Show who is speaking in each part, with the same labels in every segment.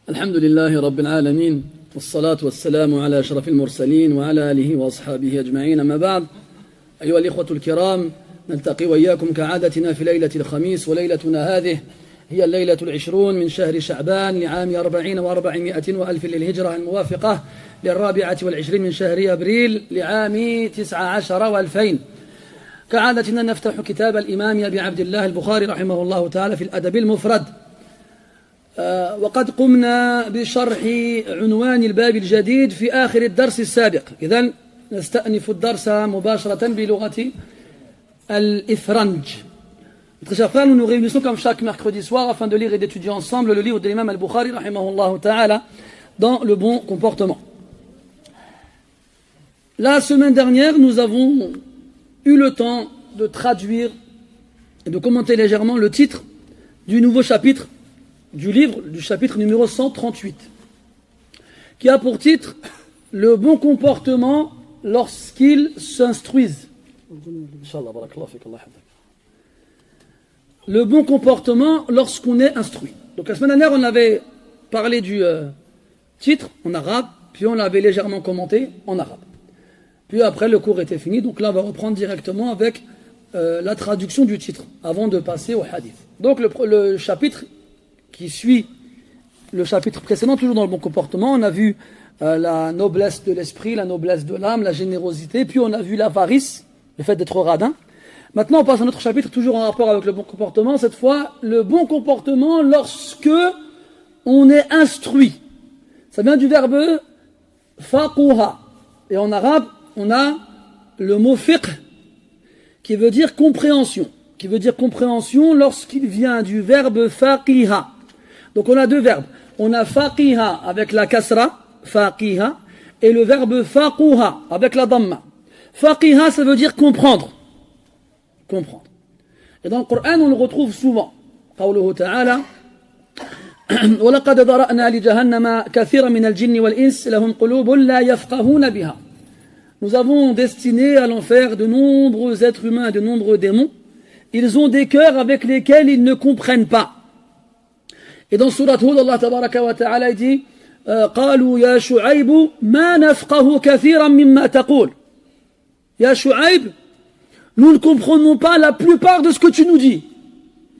Speaker 1: الحمد لله رب العالمين والصلاة والسلام على أشرف المرسلين وعلى آله وأصحابه أجمعين. أما بعد، أيها الإخوة الكرام، نلتقي وإياكم كعادتنا في ليلة الخميس، وليلتنا هذه هي الليلة 20 من شهر شعبان لعام 40 و400 وألف للهجرة، الموافقة 24 من شهر أبريل لعام 19 و2000. كعادتنا نفتح كتاب الإمام أبي عبد الله البخاري رحمه الله تعالى في الأدب المفرد، وقد قمنا بشرح عنوان الباب الجديد في آخر الدرس السابق. إذن نستأنف الدرس مباشرة بلغة الإفرنج. Très chers frères, nous nous réunissons comme chaque mercredi soir afin de lire et d'étudier ensemble le livre de l'imam al-Bukhari rahimahullah ta'ala dans le bon comportement. La semaine dernière, nous avons eu le temps de traduire et de commenter légèrement le titre du nouveau chapitre du livre, du chapitre numéro 138, qui a pour titre le bon comportement lorsqu'ils s'instruisent. Le bon comportement lorsqu'on est instruit. Donc la semaine dernière, on avait parlé du titre en arabe, puis on l'avait légèrement commenté en arabe. Puis après, le cours était fini, donc là, on va reprendre directement avec la traduction du titre, avant de passer au hadith. Donc le chapitre qui suit le chapitre précédent, toujours dans le bon comportement, on a vu la noblesse de l'esprit, la noblesse de l'âme, la générosité, puis on a vu l'avarice, le fait d'être radin. Maintenant, on passe à notre chapitre, toujours en rapport avec le bon comportement, cette fois, le bon comportement lorsque on est instruit. Ça vient du verbe faquha. Et en arabe, on a le mot fiqh, qui veut dire compréhension. Qui veut dire compréhension lorsqu'il vient du verbe faqiha. Donc on a deux verbes. On a faqiha avec la kasra, faqiha, et le verbe faquha avec la damma. Faqiha, ça veut dire comprendre. Comprendre. Et dans le Coran, on le retrouve souvent. قوله تعالى ولقد ذرأنا لجهنم كثيرا من الجن والإنس لهم قلوب لا يفقهون بها. Nous avons destiné à l'enfer de nombreux êtres humains, de nombreux démons. Ils ont des cœurs avec lesquels ils ne comprennent pas. Et dans Surat Hud, Allah tabaraka wa ta'ala dit قالوا يا شعيب ما نفقه كثيرا مما تقول. يا شعيب, nous ne comprenons pas la plupart de ce que tu nous dis.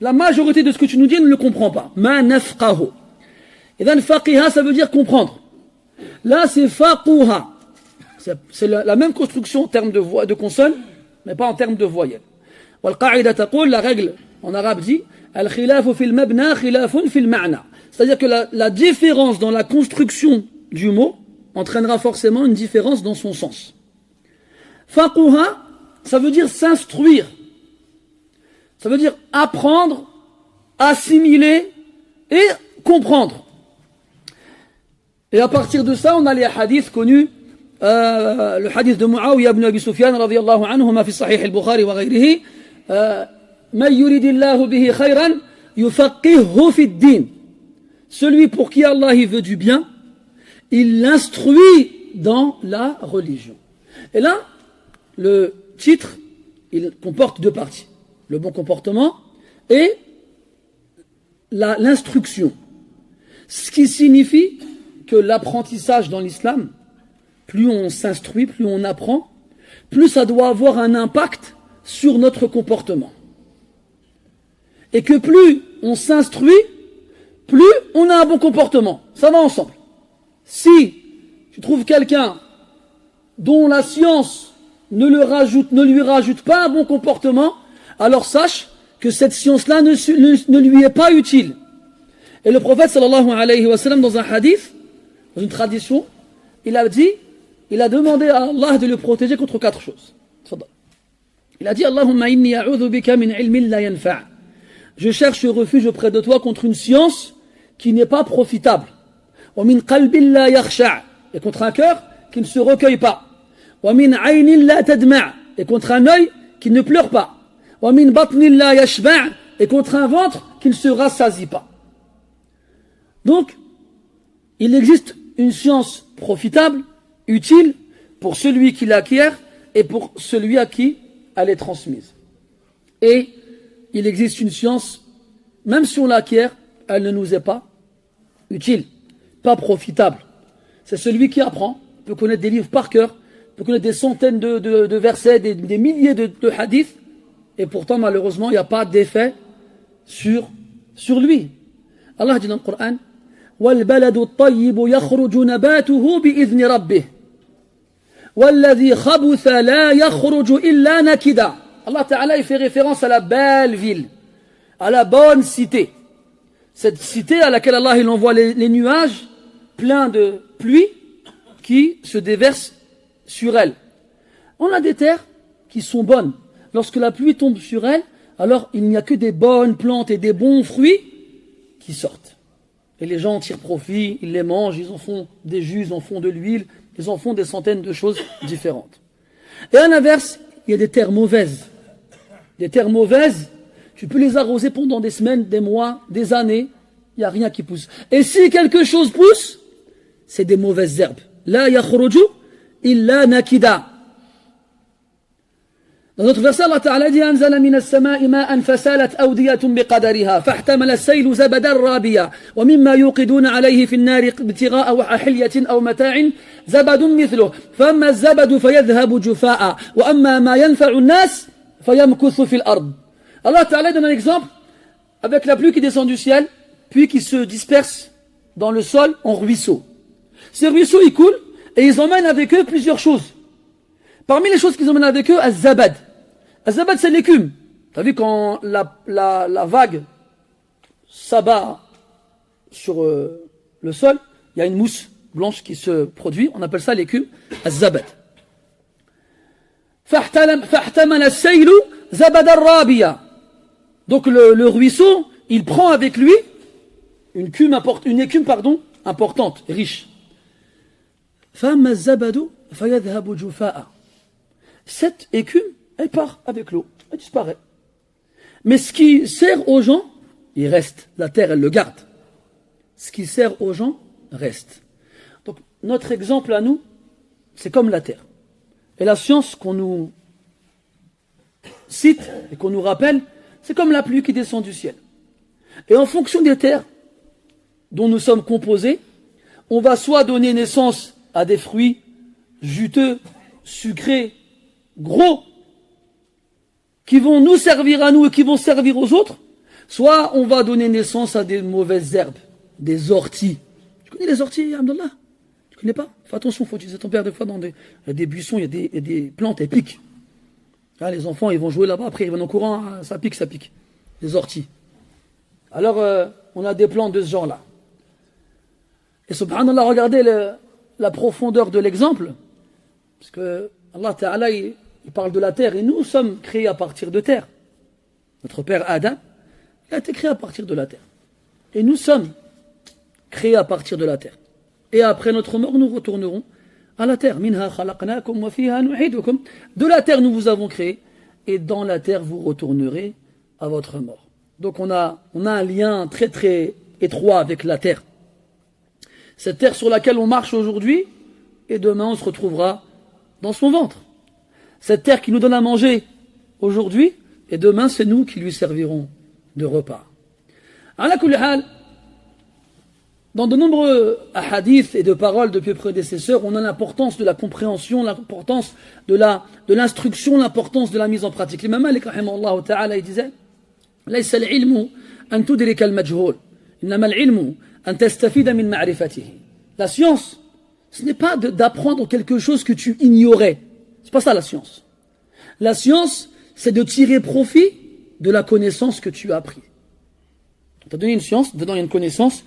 Speaker 1: La majorité de ce que tu nous dis, on ne le comprend pas. Ma nafqahu. Et then faqiha, ça veut dire comprendre. Là, c'est faquha. C'est la même construction en termes de consonne, mais pas en termes de voyelle. Wal-qa'ida taqul, la règle en arabe dit al-khilafu fil mabna khilafun fil ma'na. C'est-à-dire que la différence dans la construction du mot entraînera forcément une différence dans son sens. Faquha, ça veut dire s'instruire. Ça veut dire apprendre, assimiler et comprendre. Et à partir de ça, on a les hadiths connus. Le hadith de Muawiyah ibn Abi Sufyan radiyallahu anhu ma fi sahih al-Bukhari wa ghayrihi man yuridillahu bihi khayran yufaqqihhu fi ad-din. Celui pour qui Allah il veut du bien, il l'instruit dans la religion. Et là, le titre, il comporte deux parties. Le bon comportement et l'instruction. Ce qui signifie que l'apprentissage dans l'islam, plus on s'instruit, plus on apprend, plus ça doit avoir un impact sur notre comportement. Et que plus on s'instruit, plus on a un bon comportement. Ça va ensemble. Si tu trouves quelqu'un dont la science ne lui rajoute pas un bon comportement, alors sache que cette science-là ne lui est pas utile. Et le prophète sallallahu alayhi wa sallam, dans un hadith, dans une tradition, il a demandé à Allah de le protéger contre quatre choses. Il a dit Allahumma inni a'udhu bika min ilmin la yanfa'. Je cherche refuge auprès de toi contre une science qui n'est pas profitable. Wa min qalbin la yakhsha'. Et contre un cœur qui ne se recueille pas. Wa min 'aynin la tadma'. Et contre un œil qui ne pleure pas. Wa min batnin la yashba'. Et contre un ventre qui ne se rassasie pas. Donc, il existe une science profitable, utile, pour celui qui l'acquiert et pour celui à qui elle est transmise. Et il existe une science, même si on l'acquiert, elle ne nous est pas utile. pas profitable. C'est celui qui apprend, peut connaître des livres par cœur, peut connaître des centaines de versets, des milliers de hadiths, et pourtant malheureusement il n'y a pas d'effet sur lui. Allah dit dans le Coran, وَالْبَلَدُ الطَّيِّبُ يَخْرُجُ نَبَاتُهُ بِإِذْنِ رَبِّهِ وَالَّذِي خَبُثَ لَا يَخْرُجُ إِلَّا نَكِدًا. Allah Ta'ala il fait référence à la belle ville, à la bonne cité. Cette cité à laquelle Allah il envoie les nuages pleins de pluie qui se déversent sur elle. On a des terres qui sont bonnes. Lorsque la pluie tombe sur elles, alors il n'y a que des bonnes plantes et des bons fruits qui sortent. Et les gens en tirent profit, ils les mangent, ils en font des jus, ils en font de l'huile, ils en font des centaines de choses différentes. Et à l'inverse, il y a des terres mauvaises. Des terres mauvaises, tu peux les arroser pendant des semaines, des mois, des années, il n'y a rien qui pousse. Et si quelque chose pousse, c'est des mauvaises herbes. La yakhruju illa nakida. Dans notre verset, Allah Ta'ala dit أنزل من السماء ماء فسالت أودية بقدرها فاحتمل السيل زبدا رابيا ومما يوقدون عليه في النار ابتغاء حلية أو متاع زبد مثله فأما الزبد فيذهب جفاء وأما ما ينفع الناس فيمكث في الأرض. Allah Ta'ala donne un exemple avec la pluie qui descend du ciel puis qui se disperse dans le sol en ruisseaux. Ces ruisseaux ils coulent et ils emmènent avec eux plusieurs choses. Parmi les choses qu'ils emmènent avec eux, az-zabad. Az-zabad, c'est l'écume. Tu as vu quand la vague s'abat sur le sol, il y a une mousse blanche qui se produit, on appelle ça l'écume, az-zabad. فَاحْتَمَلَ السَّيْلُ زَبَدَ الرَّابِيَةِ. Donc le ruisseau, il prend avec lui une écume importante, riche. فَأَمَّا الزَّبَدُ فَيَذْهَبُ جُفَاءً. Cette écume, elle part avec l'eau, elle disparaît. Mais ce qui sert aux gens, il reste. La terre, elle le garde. Ce qui sert aux gens, reste. Donc, notre exemple à nous, c'est comme la terre. Et la science qu'on nous cite et qu'on nous rappelle, c'est comme la pluie qui descend du ciel. Et en fonction des terres dont nous sommes composés, on va soit donner naissance à des fruits juteux, sucrés, gros, qui vont nous servir à nous et qui vont servir aux autres, soit on va donner naissance à des mauvaises herbes, des orties. Tu connais les orties, Abdallah? Tu connais pas? Fais attention, faut utiliser ton père des fois dans des buissons, il y a des plantes, elles piquent. Là, les enfants, ils vont jouer là-bas, après ils vont en courant, ça pique. Les orties. Alors, on a des plantes de ce genre-là. Et subhanallah, regardez la profondeur de l'exemple, parce que Allah Ta'ala, il parle de la terre, et nous sommes créés à partir de terre. Notre père Adam, il a été créé à partir de la terre. Et nous sommes créés à partir de la terre. Et après notre mort, nous retournerons à la terre. Minha khalaqnakum wa fiha nu'idukum. De la terre, nous vous avons créé, et dans la terre, vous retournerez à votre mort. Donc on a un lien très très étroit avec la terre. Cette terre sur laquelle on marche aujourd'hui, et demain on se retrouvera dans son ventre. Cette terre qui nous donne à manger aujourd'hui, et demain c'est nous qui lui servirons de repas. Ala kulli hal, dans de nombreux hadiths et de paroles de pieux prédécesseurs, on a l'importance de la compréhension, l'importance de l'instruction, l'importance de la mise en pratique. L'imam Malik rahimahullah ta'ala, il disait ليس العلم أن تدرك المجهول إنما العلم أن تستفيد من معرفته. La science, ce n'est pas d'apprendre quelque chose que tu ignorais. C'est pas ça la science. La science, c'est de tirer profit de la connaissance que tu as appris. On t'a donné une science, dedans il y a une connaissance.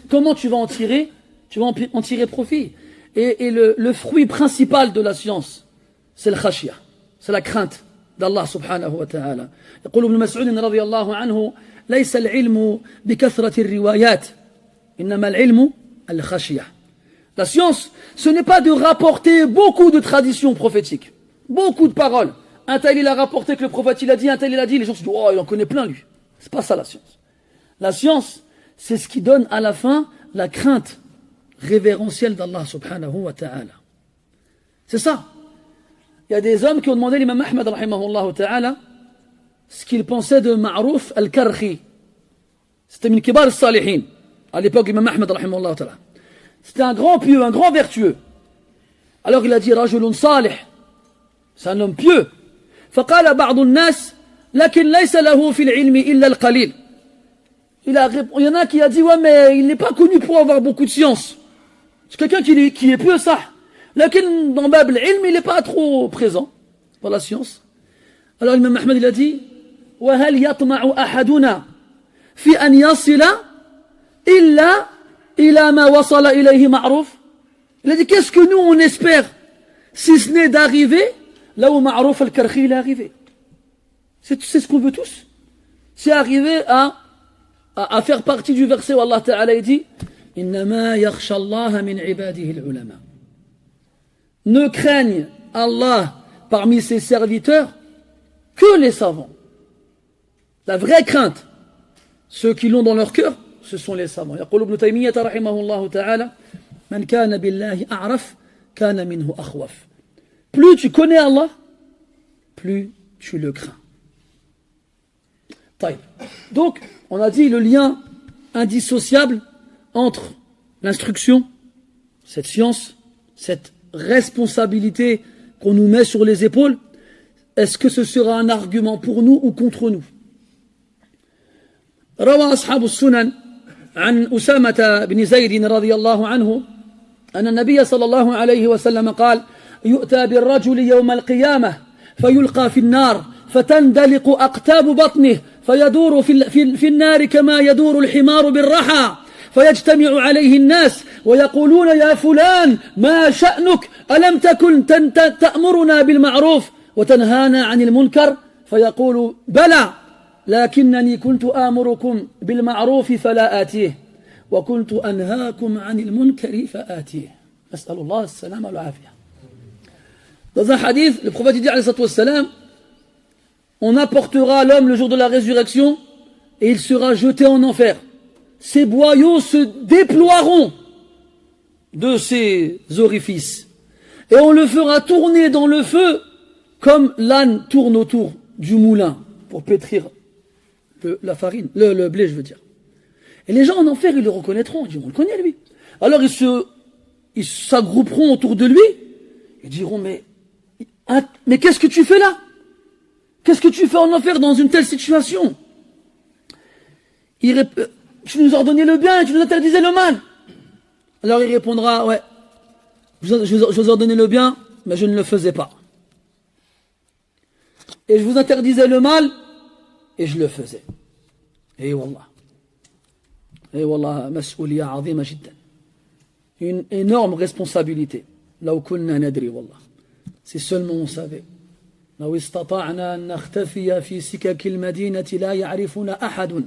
Speaker 1: Comment tu vas en tirer? Tu vas en tirer profit. Et le fruit principal de la science, c'est le khashiyah, c'est la crainte d'Allah subhanahu wa ta'ala. يقول ابن مسعود رضي الله عنه ليس العلم بكثرة الروايات إنما العلم الخشية. La science, ce n'est pas de rapporter beaucoup de traditions prophétiques, beaucoup de paroles. Un tel il a rapporté que le prophète il a dit, un tel il a dit, les gens se disent oh il en connaît plein lui. C'est pas ça la science. La science, c'est ce qui donne à la fin la crainte révérentielle d'Allah subhanahu wa ta'ala. C'est ça. Il y a des hommes qui ont demandé à l'imam Ahmad rahimahullah ta'ala ce qu'il pensait de Ma'rouf al-Karhi. C'était min kibar al-salihin à l'époque de l'imam Ahmad rahimahullah ta'ala. c'était un grand pieux, un grand vertueux. Alors il a dit rajulun salih, c'est un homme pieux. فقال بعض الناس لكن ليس له في العلم إلا القليل. Il y en a qui a dit ouais mais il n'est pas connu pour avoir beaucoup de science. C'est quelqu'un qui est pieux ça. لكن dans Bab al-Ilm il n'est pas trop présent dans la science. Alors l'imam Ahmed il a dit وهل يطمع أحدنا في أن يصل إلا إلى ما وصل إليه معروف. Il a dit qu'est-ce que nous on espère si ce n'est d'arriver là où Ma'rouf al-Karkhi est arrivé. C'est ce qu'on veut tous. C'est arriver à faire partie du verset où Allah Ta'ala dit إنما يخشى الله من عباده العلماء. Ne craignent Allah parmi ses serviteurs que les savants. La vraie crainte, ceux qui l'ont dans leur cœur, ce sont les savants. يقول ابن تيمية رحمه الله تعالى من كان بالله أعرف كان منه أخوف. Plus tu connais Allah, plus tu le crains. Donc, on a dit le lien indissociable entre l'instruction, cette science, cette responsabilité qu'on nous met sur les épaules. Est-ce que ce sera un argument pour nous ou contre nous? روى أصحاب السنن عن أسامة بن زيد رضي الله عنه أن النبي صلى الله عليه وسلم قال يؤتى بالرجل يوم القيامة فيلقى في النار فتندلق أقتاب بطنه فيدور في النار كما يدور الحمار بالرحى فيجتمع عليه الناس ويقولون يا فلان ما شأنك ألم تكن تأمرنا بالمعروف وتنهانا عن المنكر فيقول بلى لكنني كنت آمركم بالمعروف فلا آتيه وكنت أنهاكم عن المنكر فآتيه نسأل الله السلامة والعافية. Dans un hadith, le prophète dit alayhi salatu wassalam, on apportera l'homme le jour de la résurrection et il sera jeté en enfer. Ses boyaux se déploieront de ses orifices et on le fera tourner dans le feu comme l'âne tourne autour du moulin pour pétrir la farine, le blé je veux dire. Et les gens en enfer ils le reconnaîtront, ils diront on le connaît lui. Alors ils s'agrouperont autour de lui, ils diront mais qu'est-ce que tu fais là? Qu'est-ce que tu fais en enfer dans une telle situation? Tu nous ordonnais le bien et tu nous interdisais le mal. Alors il répondra ouais, je vous ordonnais le bien mais je ne le faisais pas. Et je vous interdisais le mal et je le faisais. Et wallah, mas'ouliya azima jiddan. Une énorme responsabilité. Là où kunna nadri wallah. Si seulement on savait. لو استطعنا أن نختفي في سكك المدينة لا يعرفنا أحد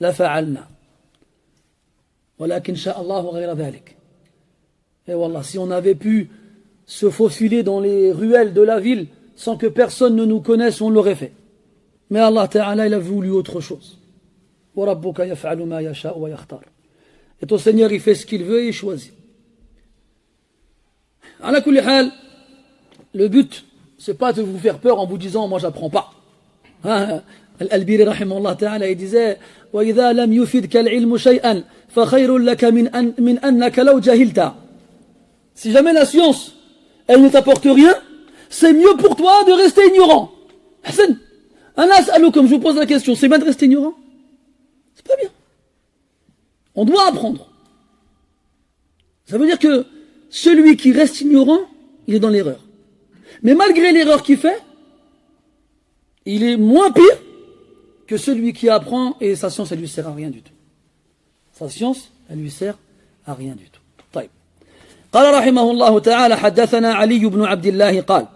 Speaker 1: لفعلنا ولكن شاء الله غير ذلك. Et wallah, si on avait pu se faufiler dans les ruelles de la ville sans que personne ne nous connaisse, on l'aurait fait. Mais Allah Ta'ala, il a voulu autre chose. وَرَبُّكَ يَفْعَلُ مَا يَشَاءُ وَيَخْتَارُ. Et ton Seigneur, il fait ce qu'il veut et il choisit. على كل حال, le but, c'est pas de vous faire peur en vous disant, moi j'apprends pas. Al-Albiri rahimahullah ta'ala, il disait, وَإِذَا لَمْ يُفِدْكَ الْعِلْمُ شَيْئًا فَخَيْرٌ لَكَ مِنْ أَنَّكَ لَوْ جَهِلْتَ. Si jamais la science, elle ne t'apporte rien, c'est mieux pour toi de rester ignorant. Hassan, comme je vous pose la question, c'est bien de rester ignorant? C'est pas bien. On doit apprendre. Ça veut dire que celui qui reste ignorant, il est dans l'erreur. Mais malgré l'erreur qu'il fait, il est moins pire que celui qui apprend et sa science, elle lui sert à rien du tout. Sa science, elle lui sert à rien du tout. طيب. قال رحمه الله تعالى حدثنا علي بن عبد الله قال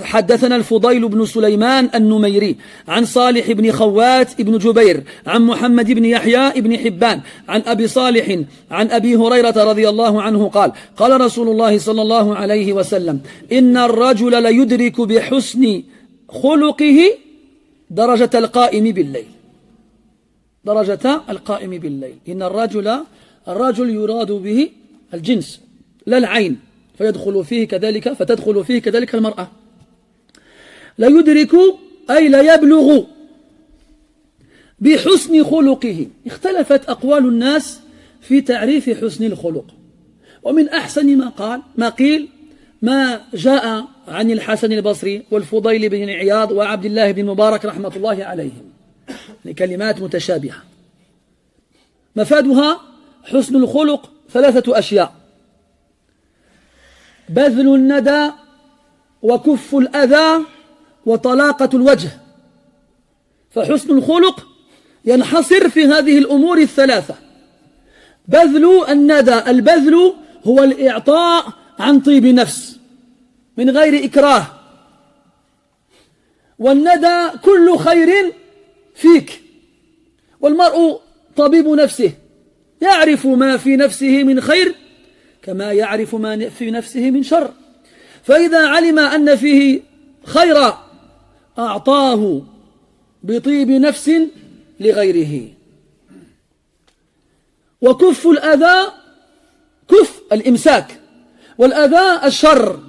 Speaker 1: حدثنا الفضيل بن سليمان النميري عن صالح بن خوات بن جبير عن محمد بن يحيى بن حبان عن أبي صالح عن أبي هريرة رضي الله عنه قال قال رسول الله صلى الله عليه وسلم إن الرجل ليدرك بحسن خلقه درجة القائم بالليل. درجة القائم بالليل. إن الرجل يراد به الجنس لا العين فتدخل فيه كذلك المرأة. لا يدرك أي لا يبلغ بحسن خلقه. اختلفت أقوال الناس في تعريف حسن الخلق. ومن أحسن ما قيل ما جاء عن الحسن البصري والفضيل بن عياض وعبد الله بن مبارك رحمة الله عليهم، لكلمات متشابهة. مفادها حسن الخلق 3 أشياء: بذل الندى، وكف الأذى، وطلاقة الوجه. فحسن الخلق ينحصر في هذه الأمور 3. بذل الندى، البذل هو الإعطاء عن طيب نفس من غير إكراه، والندى كل خير فيك، والمرء طبيب نفسه يعرف ما في نفسه من خير كما يعرف ما في نفسه من شر، فإذا علم أن فيه خيرا أعطاه بطيب نفس لغيره. وكف الأذى، كف الإمساك، والأذى الشر.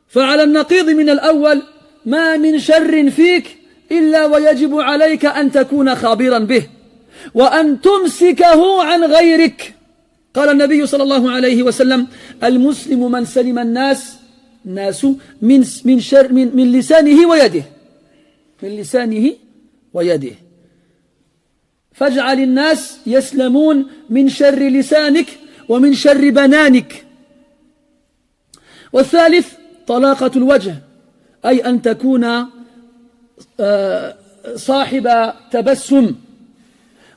Speaker 1: فعلى النقيض من الأول ما من شر فيك إلا ويجب عليك أن تكون خابرا به وأن تمسكه عن غيرك. قال النبي صلى الله عليه وسلم: المسلم من سلم الناس من لسانه ويده، من لسانه ويده. فاجعل الناس يسلمون من شر لسانك ومن شر بنانك. والثالث طلاقة الوجه، أي أن تكون صاحب تبسم،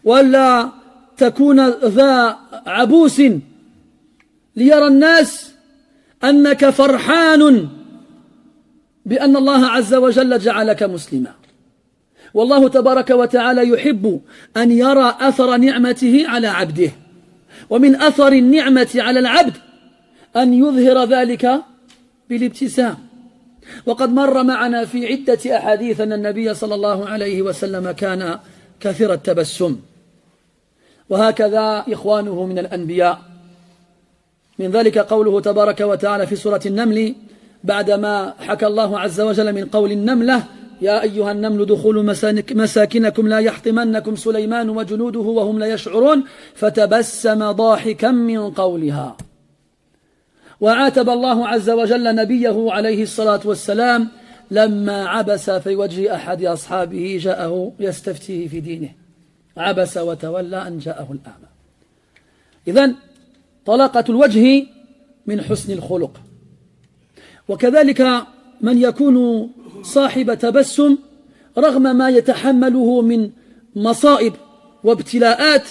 Speaker 1: ولا تكون ذا عبوس ليرى الناس أنك فرحان بأن الله عز وجل جعلك مسلما. والله تبارك وتعالى يحب أن يرى أثر نعمته على عبده، ومن أثر النعمة على العبد أن يظهر ذلك بالابتسام. وقد مر معنا في عدة أحاديث أن النبي صلى الله عليه وسلم كان كثير التبسم، وهكذا إخوانه من الأنبياء. من ذلك قوله تبارك وتعالى في سورة النمل بعدما حكى الله عز وجل من قول النملة: يا أيها النمل ادخلوا مساكنكم لا يحطمنكم سليمان وجنوده وهم لا يشعرون فتبسم ضاحكا من قولها. وعاتب الله عز وجل نبيه عليه الصلاة والسلام لما عبس في وجه أحد أصحابه جاءه يستفتيه في دينه، عبس وتولى أن جاءه الأعمى. إذن طلاقة الوجه من حسن الخلق. وكذلك من يكون صاحب تبسم رغم ما يتحمله من مصائب وابتلاءات،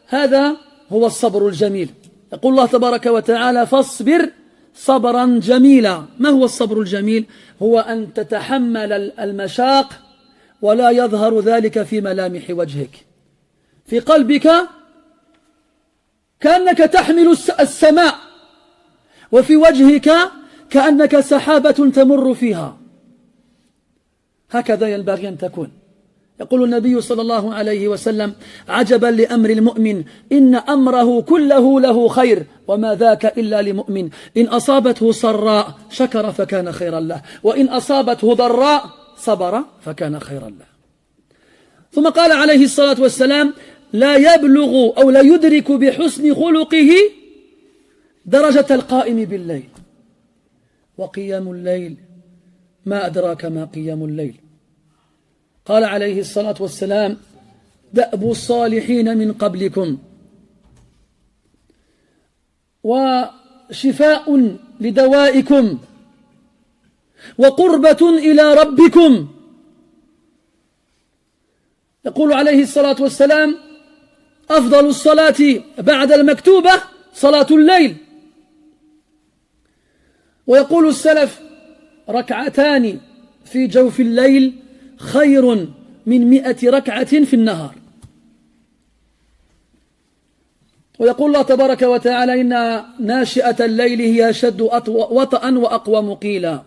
Speaker 1: هذا هو الصبر الجميل. يقول الله تبارك وتعالى: فاصبر صبرا جميلا. ما هو الصبر الجميل؟ هو أن تتحمل المشاق ولا يظهر ذلك في ملامح وجهك، في قلبك كأنك تحمل السماء، وفي وجهك كأنك سحابة تمر فيها. هكذا ينبغي أن تكون. يقول النبي صلى الله عليه وسلم: عجبا لأمر المؤمن إن أمره كله له خير وما ذاك إلا لمؤمن إن أصابته سراء شكر فكان خيرا له وإن أصابته ضراء صبر فكان خيرا له. ثم قال عليه الصلاة والسلام: لا يبلغ أو لا يدرك بحسن خلقه درجة القائم بالليل. وقيام الليل ما أدراك ما قيام الليل. قال عليه الصلاة والسلام: دأب الصالحين من قبلكم وشفاء لدوائكم وقربة إلى ربكم. يقول عليه الصلاة والسلام: أفضل الصلاة بعد المكتوبة صلاة الليل. ويقول السلف: ركعتان في جوف الليل خير من 100 ركعة في النهار. ويقول الله تبارك وتعالى: إن ناشئة الليل هي أشد وطئا وأقوم قيلا.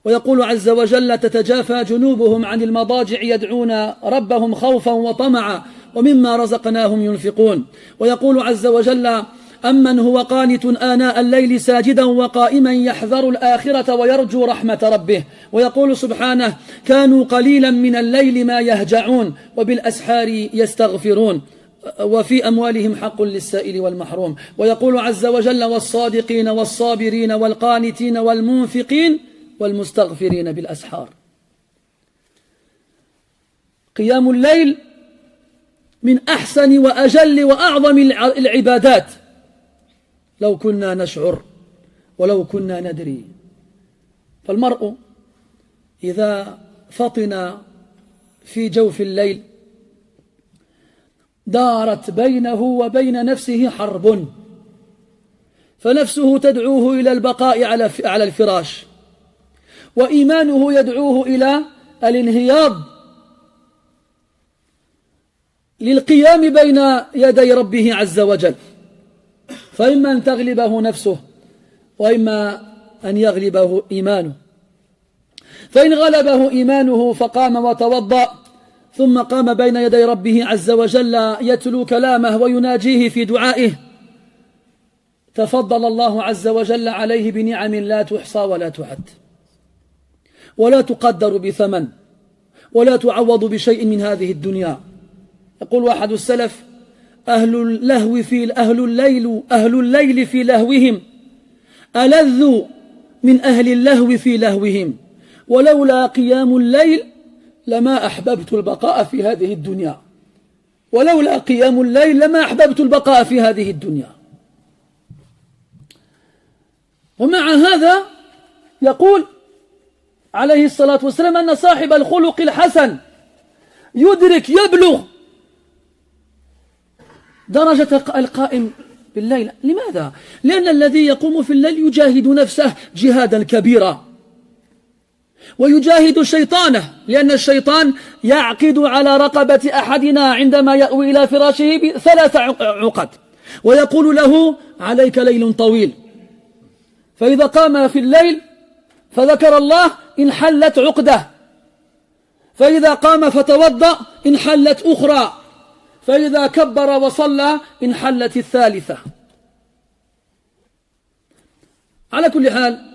Speaker 1: ويقول عز وجل: تتجافى جنوبهم عن المضاجع يدعون ربهم خوفا وطمعا ومما رزقناهم ينفقون. ويقول عز وجل: أمن هو قانت آناء الليل ساجدا وقائما يحذر الآخرة ويرجو رحمة ربه. ويقول سبحانه: كانوا قليلا من الليل ما يهجعون وبالأسحار يستغفرون. وفي أموالهم حق للسائل والمحروم. ويقول عز وجل والصادقين والصابرين والقانتين والمنفقين والمستغفرين بالأسحار. قيام الليل من أحسن وأجل وأعظم العبادات لو كنا نشعر ولو كنا ندري. فالمرء إذا فطن في جوف الليل دارت بينه وبين نفسه حرب، فنفسه تدعوه إلى البقاء على الفراش، وإيمانه يدعوه إلى الانهياض للقيام بين يدي ربه عز وجل، فإما أن تغلبه نفسه وإما أن يغلبه إيمانه. فإن غلبه إيمانه فقام وتوضأ ثم قام بين يدي ربه عز وجل يتلو كلامه ويناجيه في دعائه، تفضل الله عز وجل عليه بنعم لا تحصى ولا تعد ولا تقدر بثمن ولا تعوض بشيء من هذه الدنيا. يقول أحد السلف أهل الليل في لهوهم ألذ من أهل اللهو في لهوهم، ولولا قيام الليل لما أحببت البقاء في هذه الدنيا، ولولا قيام الليل لما أحببت البقاء في هذه الدنيا. ومع هذا يقول عليه الصلاة والسلام أن صاحب الخلق الحسن يدرك يبلغ درجة القائم بالليل. لماذا؟ لأن الذي يقوم في الليل يجاهد نفسه جهادا كبيرا، ويجاهد شيطانه، لأن الشيطان يعقد على رقبة أحدنا عندما يأوي إلى فراشه 3 عقد، ويقول له عليك ليل طويل، فإذا قام في الليل فذكر الله انحلت عقده، فإذا قام فتوضأ انحلت أخرى، فإذا كبر وصلى انحلت الثالثة. على كل حال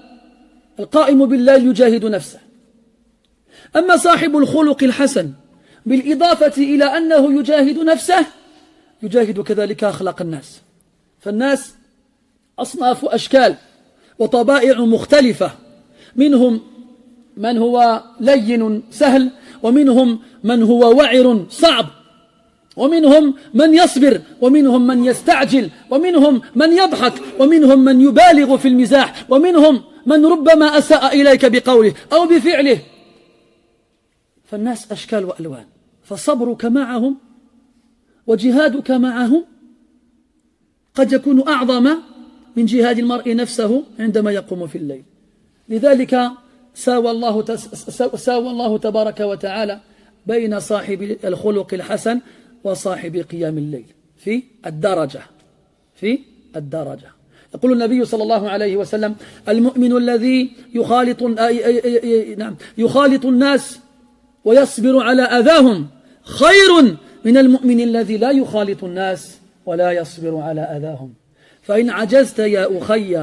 Speaker 1: القائم بالليل يجاهد نفسه. أما صاحب الخلق الحسن بالإضافة إلى أنه يجاهد نفسه يجاهد كذلك أخلاق الناس، فالناس أصناف أشكال وطبائع مختلفة، منهم من هو لين سهل، ومنهم من هو وعر صعب، ومنهم من يصبر، ومنهم من يستعجل، ومنهم من يضحك، ومنهم من يبالغ في المزاح، ومنهم من ربما أساء إليك بقوله أو بفعله. فالناس أشكال وألوان، فصبرك معهم وجهادك معهم قد يكون أعظم من جهاد المرء نفسه عندما يقوم في الليل. لذلك ساوى الله تبارك وتعالى بين صاحب الخلق الحسن وصاحب قيام الليل في الدرجة. يقول النبي صلى الله عليه وسلم المؤمن الذي يخالط الناس ويصبر على أذاهم خير من المؤمن الذي لا يخالط الناس ولا يصبر على أذاهم. فإن عجزت يا أخي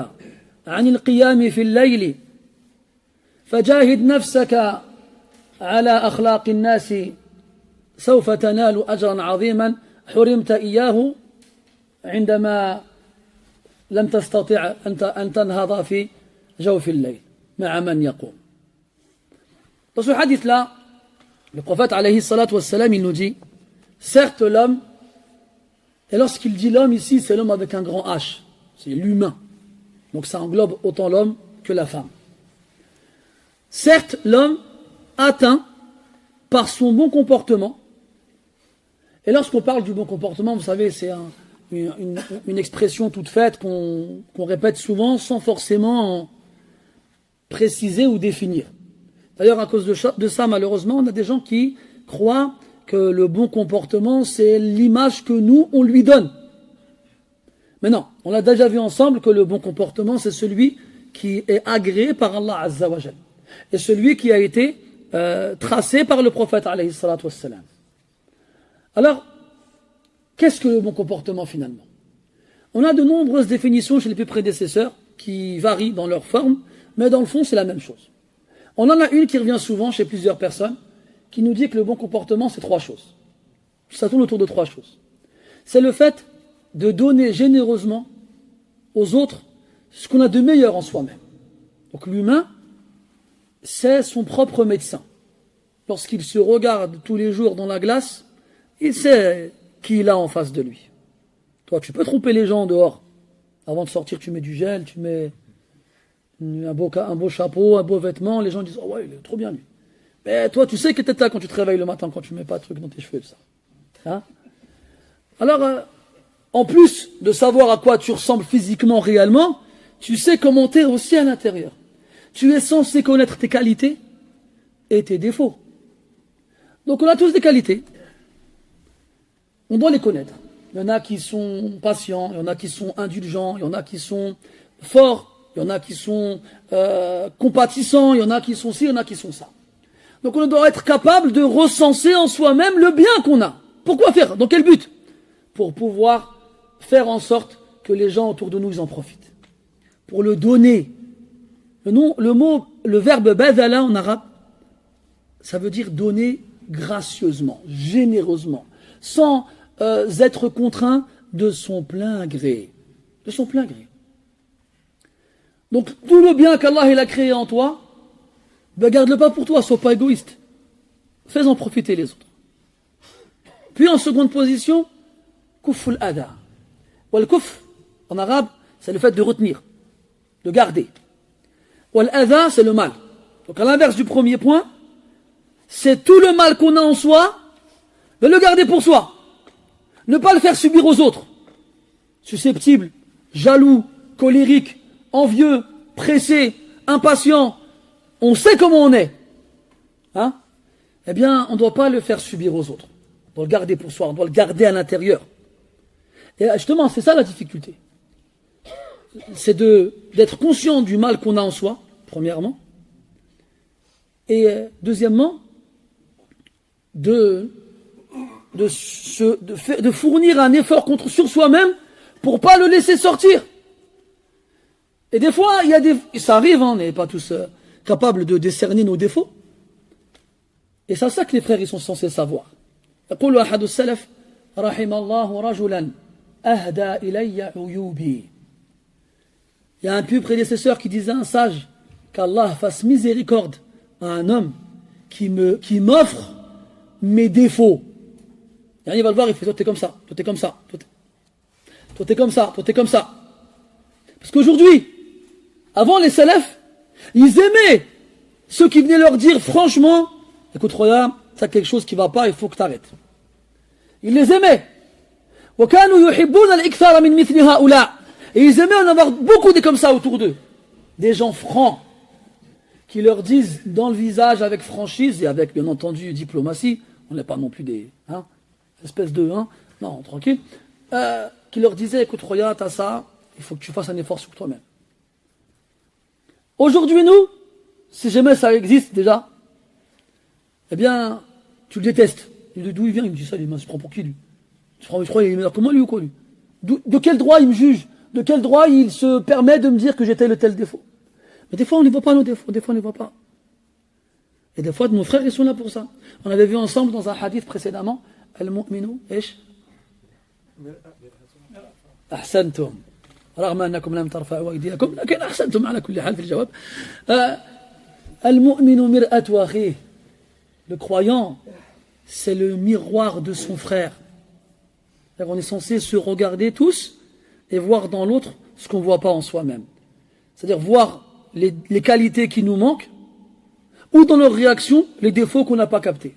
Speaker 1: عن القيام في الليل فجاهد نفسك على أخلاق الناس سوف تنال أجرا عظيما حرمت إياه عندما لم تستطع أن تنهض في جوف الليل مع من يقوم. Dans ce hadith-là, le prophète alayhi salat wa salam, il nous dit, certes l'homme, et lorsqu'il dit l'homme ici, c'est l'homme avec un grand H, c'est l'humain. Donc ça englobe autant l'homme que la femme. Certes, l'homme atteint par son bon comportement, et lorsqu'on parle du bon comportement, vous savez, c'est une expression toute faite qu'on répète souvent sans forcément préciser ou définir. D'ailleurs, à cause de ça, malheureusement, on a des gens qui croient que le bon comportement, c'est l'image que nous, on lui donne. Mais non, on a déjà vu ensemble que le bon comportement, c'est celui qui est agréé par Allah Azza wa Jal. Et celui qui a été tracé par le prophète alayhi salatu wassalam. Alors, qu'est-ce que le bon comportement finalement? On a de nombreuses définitions chez les plus prédécesseurs qui varient dans leur forme, mais dans le fond, c'est la même chose. On en a une qui revient souvent chez plusieurs personnes, qui nous dit que le bon comportement, c'est 3 choses. Ça tourne autour de 3 choses. c'est le fait de donner généreusement aux autres ce qu'on a de meilleur en soi-même. Donc l'humain, c'est son propre médecin. Lorsqu'il se regarde tous les jours dans la glace, il sait qui il a en face de lui. Toi, tu peux tromper les gens dehors. Avant de sortir, tu mets du gel, tu mets un beau chapeau, un beau vêtement. Les gens disent, oh ouais, il est trop bien lui. Mais toi, tu sais que t'es là quand tu te réveilles le matin, quand tu mets pas de trucs dans tes cheveux, tout ça. Hein? Alors, en plus de savoir à quoi tu ressembles physiquement, réellement, tu sais comment t'es aussi à l'intérieur. Tu es censé connaître tes qualités et tes défauts. Donc on a tous des qualités. On doit les connaître. Il y en a qui sont patients, il y en a qui sont indulgents, il y en a qui sont forts, il y en a qui sont compatissants, il y en a qui sont ci, il y en a qui sont ça. Donc on doit être capable de recenser en soi-même le bien qu'on a. Pourquoi faire? Dans quel but? Pour pouvoir faire en sorte que les gens autour de nous ils en profitent. Pour le donner. Le verbe badala en arabe, ça veut dire donner gracieusement, généreusement, sans être contraint de son plein gré. De son plein gré. Donc tout le bien qu'Allah il a créé en toi, ben garde-le pas pour toi, sois pas égoïste. Fais-en profiter les autres. Puis en seconde position, kuful ada. Wal kuf, en arabe, c'est le fait de retenir, de garder. Wal adha, c'est le mal. Donc à l'inverse du premier point, c'est tout le mal qu'on a en soi, de le garder pour soi. Ne pas le faire subir aux autres. Susceptible, jaloux, colérique, envieux, pressé, impatient. On sait comment on est. Hein? Eh bien, on ne doit pas le faire subir aux autres. On doit le garder pour soi, on doit le garder à l'intérieur. Et justement, c'est ça la difficulté. C'est d'être conscient du mal qu'on a en soi, premièrement. Et deuxièmement, de fournir un effort sur soi-même pour pas le laisser sortir. Et des fois, ça arrive, hein, on n'est pas tous capables de décerner nos défauts. Et c'est ça que les frères ils sont censés savoir. يقول أحد السلف رحم الله رجلا أهدى إلي عيوبي. Il y a un pieux prédécesseur qui disait à un sage qu'Allah fasse miséricorde à un homme qui m'offre mes défauts. Et il va le voir, il fait toi t'es comme ça, toi t'es comme ça, toi t'es comme ça, toi t'es comme ça. Parce qu'aujourd'hui, avant les salafs, ils aimaient ceux qui venaient leur dire franchement, écoute regarde, t'as quelque chose qui va pas, il faut que t'arrêtes. Ils les aimaient. Et ils aimaient en avoir beaucoup de comme ça autour d'eux. Des gens francs, qui leur disent dans le visage avec franchise et avec bien entendu diplomatie, on n'est pas non plus des espèces de non, tranquille, qui leur disaient écoute regarde, t'as ça, il faut que tu fasses un effort sur toi-même. Aujourd'hui nous, si jamais ça existe déjà, eh bien, tu le détestes. D'où il vient? Il me dit ça, il se prend pour qui lui? Je crois qu'il est meilleur que moi lui ou quoi lui? De quel droit il me juge? De quel droit il se permet de me dire que j'ai tel ou tel défaut? Mais des fois on ne les voit pas nos défauts, des fois on ne les voit pas. Et des fois nos frères ils sont là pour ça. On avait vu ensemble dans un hadith précédemment, Al-mu'minu, ish? Ahsantum. رغم أنكم لم ترفعوا أيديكم لكن أحسنتم على كل حال في الجواب. المؤمن مرآة أخيه. Le croyant, c'est le miroir de son frère. On est censé se regarder tous et voir dans l'autre ce qu'on ne voit pas en soi-même. C'est-à-dire voir les qualités qui nous manquent ou dans leur réaction, les défauts qu'on n'a pas captés.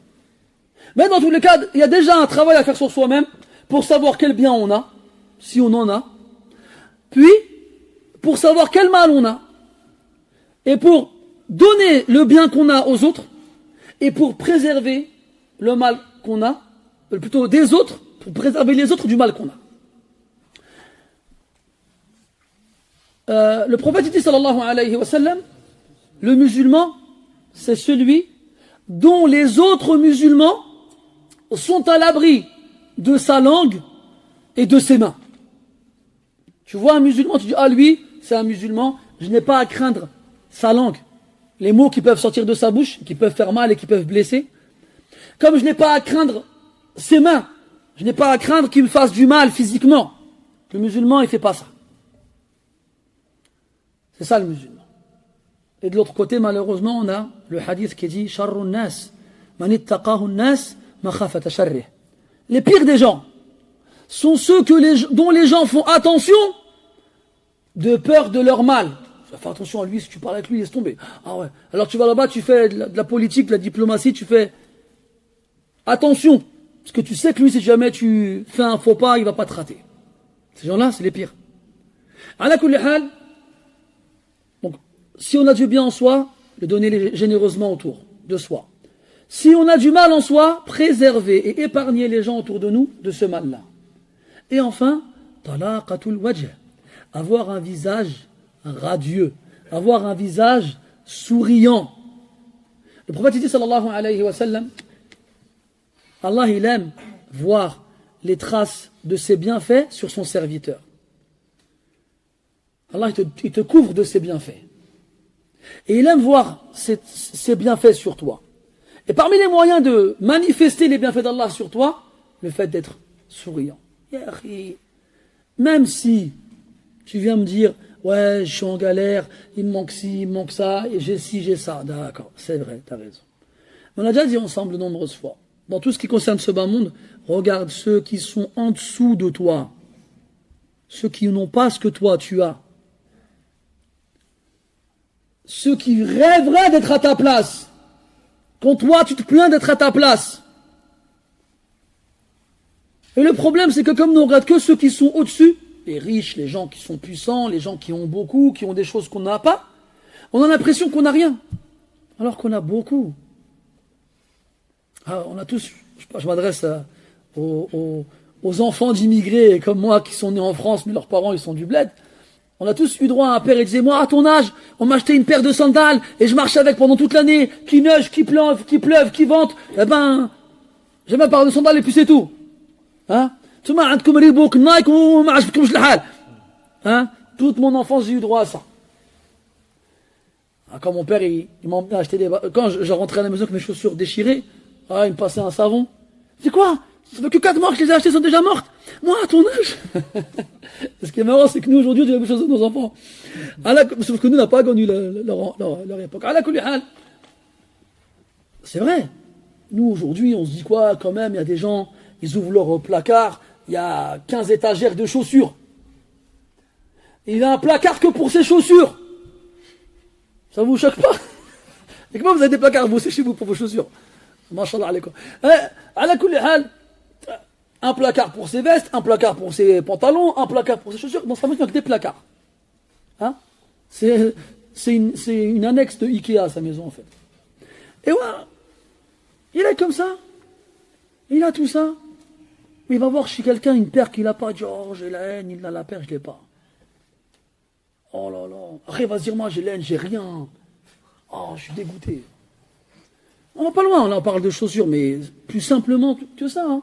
Speaker 1: Mais dans tous les cas, il y a déjà un travail à faire sur soi-même pour savoir quel bien on a, si on en a, puis pour savoir quel mal on a, et pour donner le bien qu'on a aux autres, et pour préserver le mal qu'on a, plutôt des autres, pour préserver les autres du mal qu'on a. Le prophète dit sallallahu alayhi wa sallam, le musulman, c'est celui dont les autres musulmans sont à l'abri de sa langue et de ses mains. Tu vois un musulman, tu dis, ah lui, c'est un musulman, je n'ai pas à craindre sa langue. Les mots qui peuvent sortir de sa bouche, qui peuvent faire mal et qui peuvent blesser. Comme je n'ai pas à craindre ses mains, Je n'ai pas à craindre qu'il me fasse du mal physiquement. Le musulman, il ne fait pas ça. C'est ça le musulman. Et de l'autre côté, malheureusement, on a le hadith qui dit Sharrun nas, man ittaqahu nas, makhafata sharrih. Les pires des gens sont ceux dont les gens font attention de peur de leur mal. Tu vas faire attention à lui, si tu parles avec lui, laisse tomber. Ah ouais. Alors tu vas là-bas, tu fais de la politique, de la diplomatie, tu fais attention. Parce que tu sais que lui, si jamais tu fais un faux pas, il va pas te rater. Ces gens-là, c'est les pires. Ala kulli hal, donc, si on a du bien en soi, le donner généreusement autour de soi. Si on a du mal en soi, préserver et épargner les gens autour de nous de ce mal-là. Et enfin, talaqatul wajh, avoir un visage radieux, avoir un visage souriant. Le prophète dit sallallahu alayhi wa sallam, Allah il aime voir les traces de ses bienfaits sur son serviteur. Allah il te couvre de ses bienfaits. Et il aime voir ses bienfaits sur toi. Et parmi les moyens de manifester les bienfaits d'Allah sur toi, le fait d'être souriant. Même si tu viens me dire, ouais, je suis en galère, il me manque ci, il me manque ça, et j'ai ci, j'ai ça. D'accord, c'est vrai, tu as raison. On a déjà dit ensemble de nombreuses fois, dans tout ce qui concerne ce bas monde, regarde ceux qui sont en dessous de toi, ceux qui n'ont pas ce que toi tu as, ceux qui rêveraient d'être à ta place, quand toi tu te plains d'être à ta place. Et le problème c'est que comme nous on regarde que ceux qui sont au-dessus, les riches, les gens qui sont puissants, les gens qui ont beaucoup, qui ont des choses qu'on n'a pas, on a l'impression qu'on n'a rien, alors qu'on a beaucoup. Ah, on a tous, je m'adresse aux enfants d'immigrés comme moi qui sont nés en France, mais leurs parents ils sont du bled. On a tous eu droit à un père et disait, moi à ton âge, on m'a acheté une paire de sandales et je marchais avec pendant toute l'année, qui neige, qui pleuve, qui vente. Eh ben, j'ai ma paire de sandales et puis c'est tout. Hein? Tout mon enfance j'ai eu droit à ça. Quand mon père il m'a acheté quand je rentrais à la maison avec mes chaussures déchirées, il me passait un savon. C'est quoi? Ça fait que 4 mois que je les ai achetées, sont déjà mortes. Moi, à ton âge. Ce qui est marrant, c'est que nous, aujourd'hui, on dit la même chose à nos enfants. Sauf que nous, on n'a pas connu leur époque. C'est vrai. Nous, aujourd'hui, on se dit quoi, quand même, il y a des gens, ils ouvrent leur placard, il y a 15 étagères de chaussures. Il a un placard que pour ses chaussures. Ça vous choque pas? Et comment vous avez des placards, vous, c'est chez vous, pour vos chaussures? Mashallah alaykoum. Un placard pour ses vestes, un placard pour ses pantalons, un placard pour ses chaussures. Dans sa maison, il n'y a que des placards. Hein? C'est une annexe de Ikea, sa maison, en fait. Et voilà. Il est comme ça. Il a tout ça. Il va voir chez quelqu'un une paire qu'il n'a pas. Il dit, oh, j'ai la haine, il a la paire, je ne l'ai pas. Oh là là. Après, il va se dire, moi, j'ai la haine, j'ai rien. Oh, je suis dégoûté. On va pas loin, là, on parle de chaussures, mais plus simplement que ça, hein.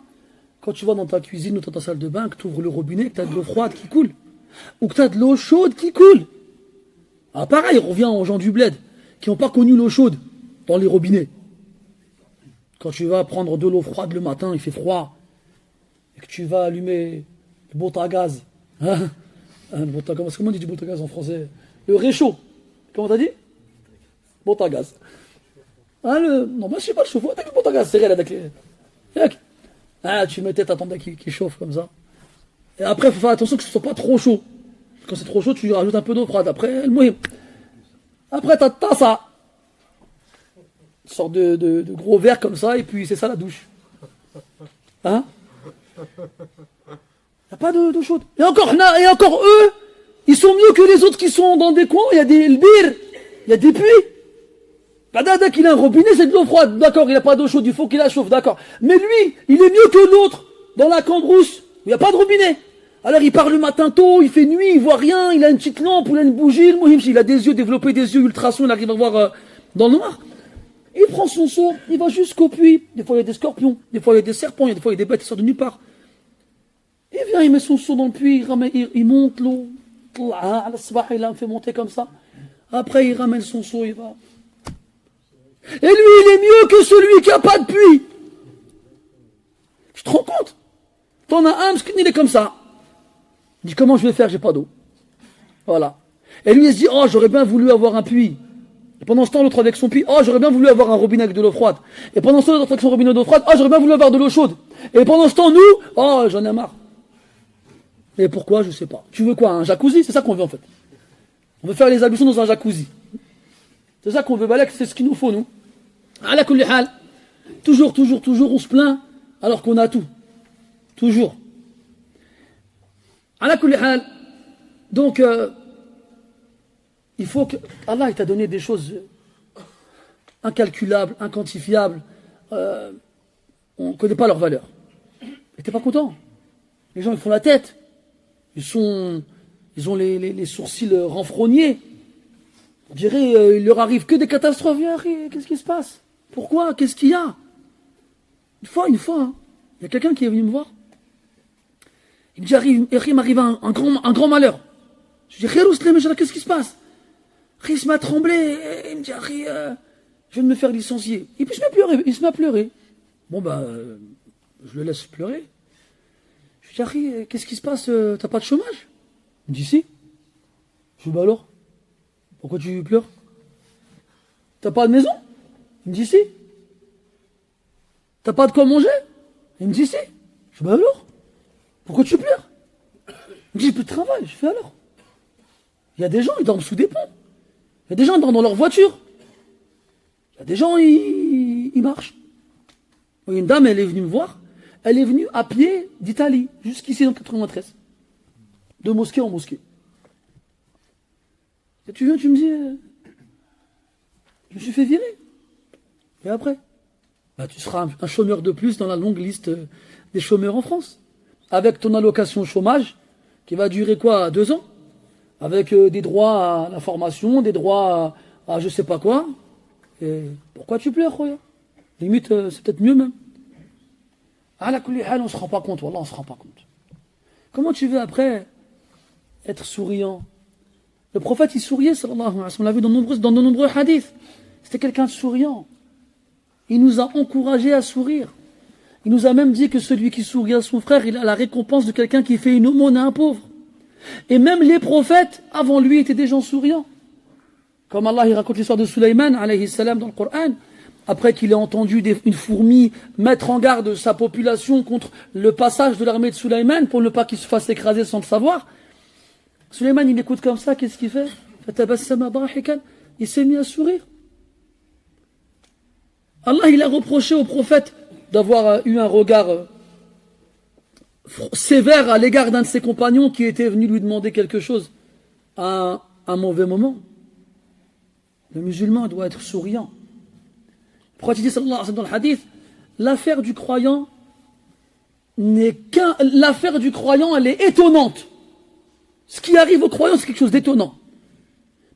Speaker 1: Quand tu vas dans ta cuisine ou dans ta salle de bain, que tu ouvres le robinet, que tu as de l'eau froide qui coule, ou que tu as de l'eau chaude qui coule. Ah, pareil, on revient aux gens du bled, qui n'ont pas connu l'eau chaude dans les robinets. Quand tu vas prendre de l'eau froide le matin, il fait froid, et que tu vas allumer le bot à gaz. Hein? Comment on dit du bot à gaz en français? Le réchaud. Comment t'as dit? Bot à gaz. Non, moi je sais pas le chauffe. T'as vu le bot à gaz, c'est réel avec les. Tu mettais ta tente qui chauffe comme ça. Et après, il faut faire attention que ce soit pas trop chaud. Quand c'est trop chaud, tu rajoutes un peu d'eau froide. Après, t'as ça. Une sorte de gros verre comme ça, et puis c'est ça la douche. Hein? Il n'y a pas d'eau chaude. Et encore eux, ils sont mieux que les autres qui sont dans des coins. Il y a des lbir, il y a des puits. Dès qu'il a un robinet, c'est de l'eau froide. D'accord, il n'a pas d'eau chaude, il faut qu'il la chauffe, d'accord. Mais lui, il est mieux que l'autre, dans la cambrousse, où il n'y a pas de robinet. Alors il part le matin tôt, il fait nuit, il voit rien, il a une petite lampe, il a une bougie, il a des yeux, développé des yeux ultrasons, il arrive à voir dans le noir. Il prend son seau, il va jusqu'au puits. Des fois il y a des scorpions, des fois il y a des serpents, des fois il y a des bêtes qui sortent de nulle part. Il vient, il met son seau dans le puits, il monte l'eau. Il la fait monter comme ça. Après il ramène son seau, il va. Et lui, il est mieux que celui qui n'a pas de puits. Tu te rends compte? T'en as un, parce qu'il est comme ça. Il dit, comment je vais faire, j'ai pas d'eau. Voilà. Et lui, il se dit, oh, j'aurais bien voulu avoir un puits. Et pendant ce temps, l'autre avec son puits, oh, j'aurais bien voulu avoir un robinet avec de l'eau froide. Et pendant ce temps, l'autre avec son robinet d'eau froide, oh, j'aurais bien voulu avoir de l'eau chaude. Et pendant ce temps, nous, oh, j'en ai marre. Et pourquoi, je sais pas. Tu veux quoi, un jacuzzi? C'est ça qu'on veut, en fait. On veut faire les ablutions dans un jacuzzi. C'est ça qu'on veut, Balek, c'est ce qu'il nous faut, nous. Ala kulli hal. Toujours, on se plaint, alors qu'on a tout. Toujours. Ala kulli hal. Donc, il faut que... Allah, il t'a donné des choses incalculables, inquantifiables. On ne connaît pas leur valeur. Et t'es pas content. Les gens, ils font la tête. Ils ont les sourcils renfrognés. On dirait, il leur arrive que des catastrophes. Qu'est-ce qui se passe? Pourquoi? Qu'est-ce qu'il y a? Une fois, hein, il y a quelqu'un qui est venu me voir. Il me dit, il m'arrive un grand malheur. Je dis, qu'est-ce qui se passe? Il m'a tremblé. Il me dit, je vais me faire licencier. Et puis il se met à pleurer. Bon, je le laisse pleurer. Je dis, qu'est-ce qui se passe? T'as pas de chômage? Il me dit, si. Je dis, alors? Pourquoi tu pleures? T'as pas de maison? Il me dit, si. T'as pas de quoi manger? Il me dit, si. Je dis, alors? Pourquoi tu pleures? Il me dit, j'ai plus de travail. Je fais, alors? Il y a des gens, ils dorment sous des ponts. Il y a des gens, ils dorment dans leur voiture. Il y a des gens, ils marchent. Une dame, elle est venue me voir. Elle est venue à pied d'Italie, jusqu'ici dans 93. De mosquée en mosquée. Et tu viens, tu me dis, je me suis fait virer. Et après? Tu seras un chômeur de plus dans la longue liste des chômeurs en France. Avec ton allocation chômage, qui va durer quoi, 2 ans? Avec des droits à la formation, des droits à je sais pas quoi. Et pourquoi tu pleures, Khoya? Limite, c'est peut-être mieux même. À la kulli hal, on se rend pas compte, wallah, on se rend pas compte. Comment tu veux après être souriant? Le prophète, il souriait, sallallahu alayhi wa sallam, on l'a vu dans de nombreux hadiths. C'était quelqu'un de souriant. Il nous a encouragés à sourire. Il nous a même dit que celui qui sourit à son frère, il a la récompense de quelqu'un qui fait une aumône à un pauvre. Et même les prophètes, avant lui, étaient des gens souriants. Comme Allah, il raconte l'histoire de Sulaiman, alayhi salam, dans le Coran, après qu'il ait entendu une fourmi mettre en garde sa population contre le passage de l'armée de Sulaiman, pour ne pas qu'il se fasse écraser sans le savoir. Sulaiman, il écoute comme ça, qu'est-ce qu'il fait? Il s'est mis à sourire. Allah, il a reproché au prophète d'avoir eu un regard sévère à l'égard d'un de ses compagnons qui était venu lui demander quelque chose à un mauvais moment. Le musulman doit être souriant. Le prophète dit sallallahu alayhi wa sallam dans le hadith, l'affaire du croyant elle est étonnante. Ce qui arrive au croyant, c'est quelque chose d'étonnant.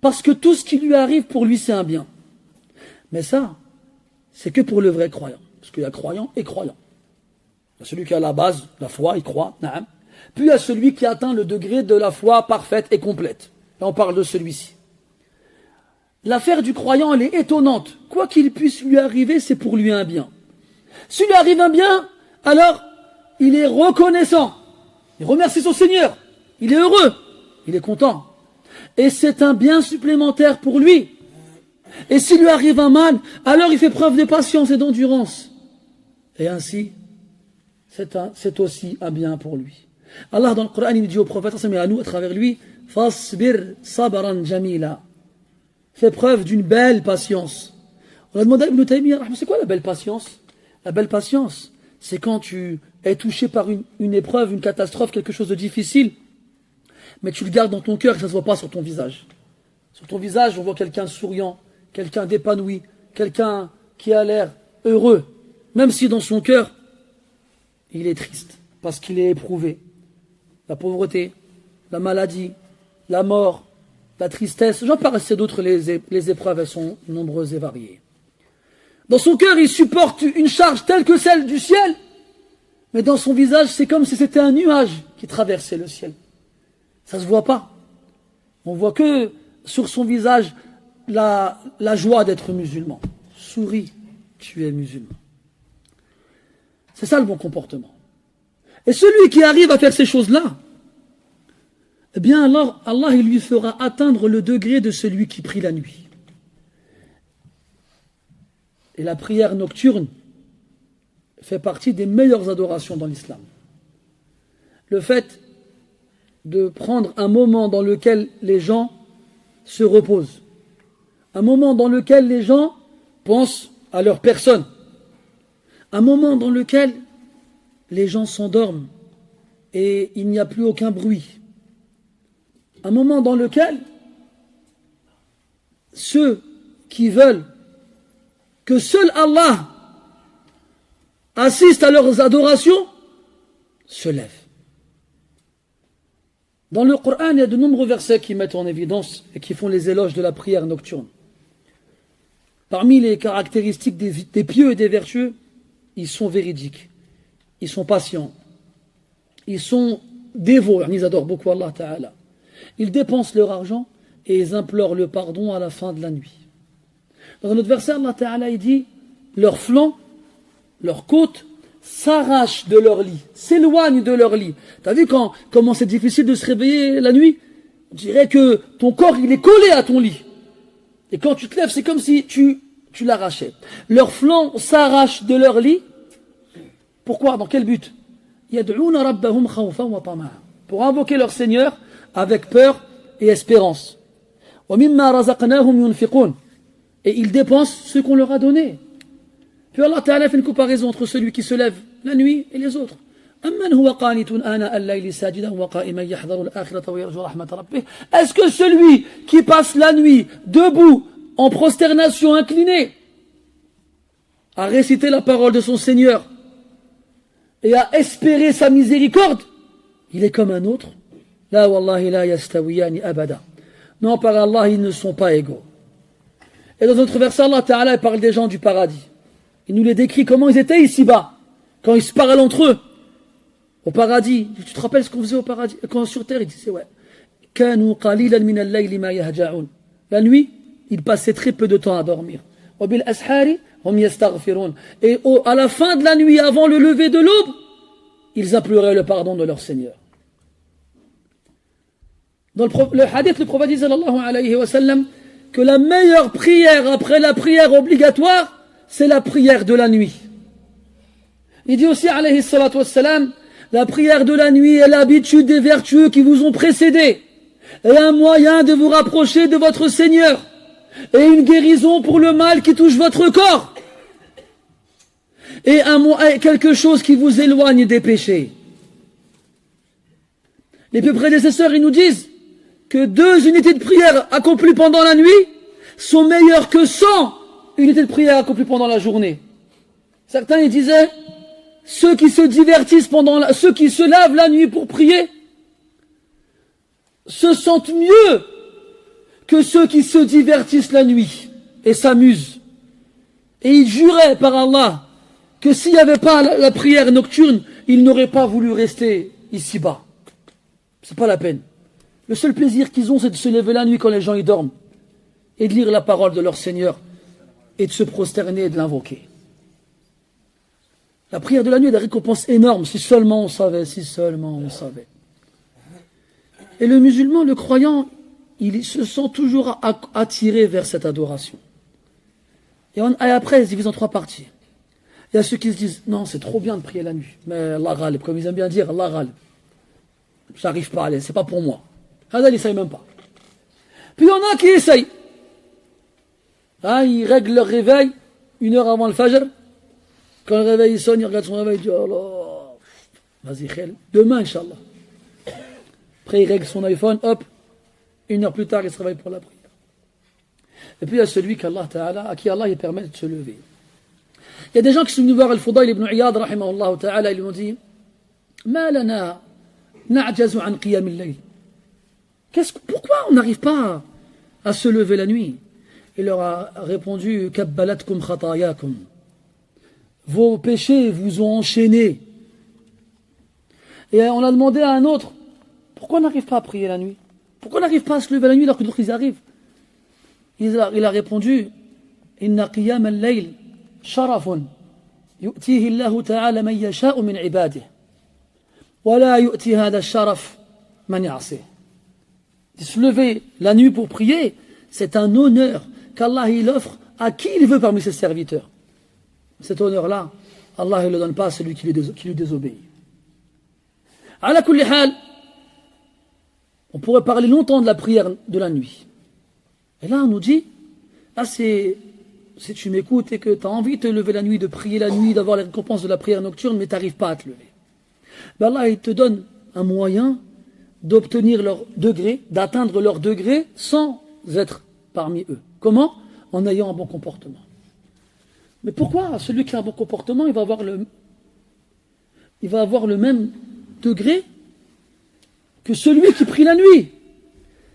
Speaker 1: Parce que tout ce qui lui arrive, pour lui, c'est un bien. Mais ça, c'est que pour le vrai croyant. Parce qu'il y a croyant et croyant. Il y a celui qui a la base, la foi, il croit, na'am. Puis il y a celui qui atteint le degré de la foi parfaite et complète. Et on parle de celui-ci. L'affaire du croyant, elle est étonnante. Quoi qu'il puisse lui arriver, c'est pour lui un bien. S'il lui arrive un bien, alors il est reconnaissant. Il remercie son Seigneur. Il est heureux. Il est content. Et c'est un bien supplémentaire pour lui. Et s'il lui arrive un mal, alors il fait preuve de patience et d'endurance. Et ainsi, c'est aussi un bien pour lui. Allah dans le Coran, il dit au prophète, et à nous à travers lui, Fasbir sabran jamila. Fais preuve d'une belle patience. On a demandé à Ibn Taymiyyah, c'est quoi la belle patience? La belle patience, c'est quand tu es touché par une épreuve, une catastrophe, quelque chose de difficile, mais tu le gardes dans ton cœur et ça ne se voit pas sur ton visage. Sur ton visage, on voit quelqu'un de souriant, quelqu'un d'épanoui, quelqu'un qui a l'air heureux, même si dans son cœur, il est triste, parce qu'il est éprouvé. La pauvreté, la maladie, la mort, la tristesse, j'en parle, c'est d'autres, les épreuves, elles sont nombreuses et variées. Dans son cœur, il supporte une charge telle que celle du ciel, mais dans son visage, c'est comme si c'était un nuage qui traversait le ciel. Ça ne se voit pas. On voit que sur son visage, la joie d'être musulman. Souris, tu es musulman. C'est ça le bon comportement. Et celui qui arrive à faire ces choses-là, eh bien alors Allah il lui fera atteindre le degré de celui qui prie la nuit. Et la prière nocturne fait partie des meilleures adorations dans l'islam. Le fait de prendre un moment dans lequel les gens se reposent, un moment dans lequel les gens pensent à leur personne, un moment dans lequel les gens s'endorment et il n'y a plus aucun bruit, un moment dans lequel ceux qui veulent que seul Allah assiste à leurs adorations se lèvent. Dans le Coran, il y a de nombreux versets qui mettent en évidence et qui font les éloges de la prière nocturne. Parmi les caractéristiques des pieux et des vertueux, ils sont véridiques, ils sont patients, ils sont dévots, ils adorent beaucoup Allah Ta'ala. Ils dépensent leur argent et ils implorent le pardon à la fin de la nuit. Dans un autre verset, Allah Ta'ala il dit, leurs flancs, leurs côtes s'arrachent de leur lit, s'éloignent de leur lit. T'as vu comment c'est difficile de se réveiller la nuit? On dirait que ton corps il est collé à ton lit. Et quand tu te lèves, c'est comme si tu l'arrachais. Leurs flancs s'arrachent de leur lit. Pourquoi? Dans quel but? Yad'ouna rabbahum khawfan wa tama'a. Pour invoquer leur Seigneur avec peur et espérance. Wa mimma razaqnahum yunfiqun. Et ils dépensent ce qu'on leur a donné. Puis Allah Ta'ala fait une comparaison entre celui qui se lève la nuit et les autres. Est-ce que celui qui passe la nuit debout, en prosternation inclinée, à réciter la parole de son Seigneur et à espérer sa miséricorde, il est comme un autre? La wallahi la yastawiyani abada. Non, par Allah, ils ne sont pas égaux. Et dans notre verset, Allah Ta'ala parle des gens du paradis. Il nous les décrit comment ils étaient ici-bas, quand ils se parlent entre eux. Au paradis, tu te rappelles ce qu'on faisait au paradis? Quand sur terre, il disait, ouais. La nuit, ils passaient très peu de temps à dormir. Et à la fin de la nuit, avant le lever de l'aube, ils imploraient le pardon de leur Seigneur. Dans le hadith, le prophète dit, sallallahu alayhi wa sallam, que la meilleure prière après la prière obligatoire, c'est la prière de la nuit. Il dit aussi, alayhi salatu wassalam, la prière de la nuit est l'habitude des vertueux qui vous ont précédés, et un moyen de vous rapprocher de votre Seigneur, et une guérison pour le mal qui touche votre corps, et quelque chose qui vous éloigne des péchés. Les plus prédécesseurs, ils nous disent que 2 unités de prière accomplies pendant la nuit sont meilleures que 100 unités de prière accomplies pendant la journée. Certains ils disaient, ceux qui se divertissent ceux qui se lavent la nuit pour prier, se sentent mieux que ceux qui se divertissent la nuit et s'amusent. Et ils juraient par Allah que s'il n'y avait pas la prière nocturne, ils n'auraient pas voulu rester ici-bas. C'est pas la peine. Le seul plaisir qu'ils ont, c'est de se lever la nuit quand les gens y dorment et de lire la parole de leur Seigneur et de se prosterner et de l'invoquer. La prière de la nuit a des récompenses énormes, si seulement on savait, si seulement on savait. Et le musulman, le croyant, il se sent toujours attiré vers cette adoration. Et après, il se divise en 3 parties. Il y a ceux qui se disent, non, c'est trop bien de prier la nuit, mais Allah ghalib, comme ils aiment bien dire, Allah ghalib. J'arrive pas à aller, c'est pas pour moi. Hadal, il n'essaye même pas. Puis il y en a qui essayent. Ils règlent leur réveil 1 heure avant le fajr. Quand le réveil il sonne, il regarde son réveil, il dit, oh là, vas-y, khel. Demain, Inch'Allah. Après, il règle son iPhone, hop, 1 heure plus tard, il se réveille pour la prière. Et puis, il y a celui à qui Allah il permet de se lever. Il y a des gens qui sont venus voir Al-Fudayl ibn Iyad, rahimahullah ta'ala, ils lui ont dit, Ma lana na'jazu an qiyam al-layl. Pourquoi on n'arrive pas à se lever la nuit? Il leur a répondu, Kabbalatkum khatayakum. Vos péchés vous ont enchaîné. Et on a demandé à un autre, pourquoi on n'arrive pas à prier la nuit? Pourquoi on n'arrive pas à se lever la nuit alors que d'autres ils arrivent? Il a répondu, Inna qiyam al-layl sharafun yu'tihi Allahu ta'ala man yasha'u min ibadihi. ولا يؤتي هذا الشرف من يعصيه. Se lever la nuit pour prier, c'est un honneur qu'Allah il offre à qui il veut parmi ses serviteurs. Cet honneur-là, Allah ne le donne pas à celui qui lui désobéit. Ala kulli hal, on pourrait parler longtemps de la prière de la nuit. Et là, on nous dit, si tu m'écoutes et que tu as envie de te lever la nuit, de prier la nuit, d'avoir les récompenses de la prière nocturne, mais tu n'arrives pas à te lever. Ben Allah, il te donne un moyen d'obtenir leur degré, d'atteindre leur degré sans être parmi eux. Comment? En ayant un bon comportement. Mais pourquoi celui qui a un bon comportement, il va avoir le même degré que celui qui prie la nuit?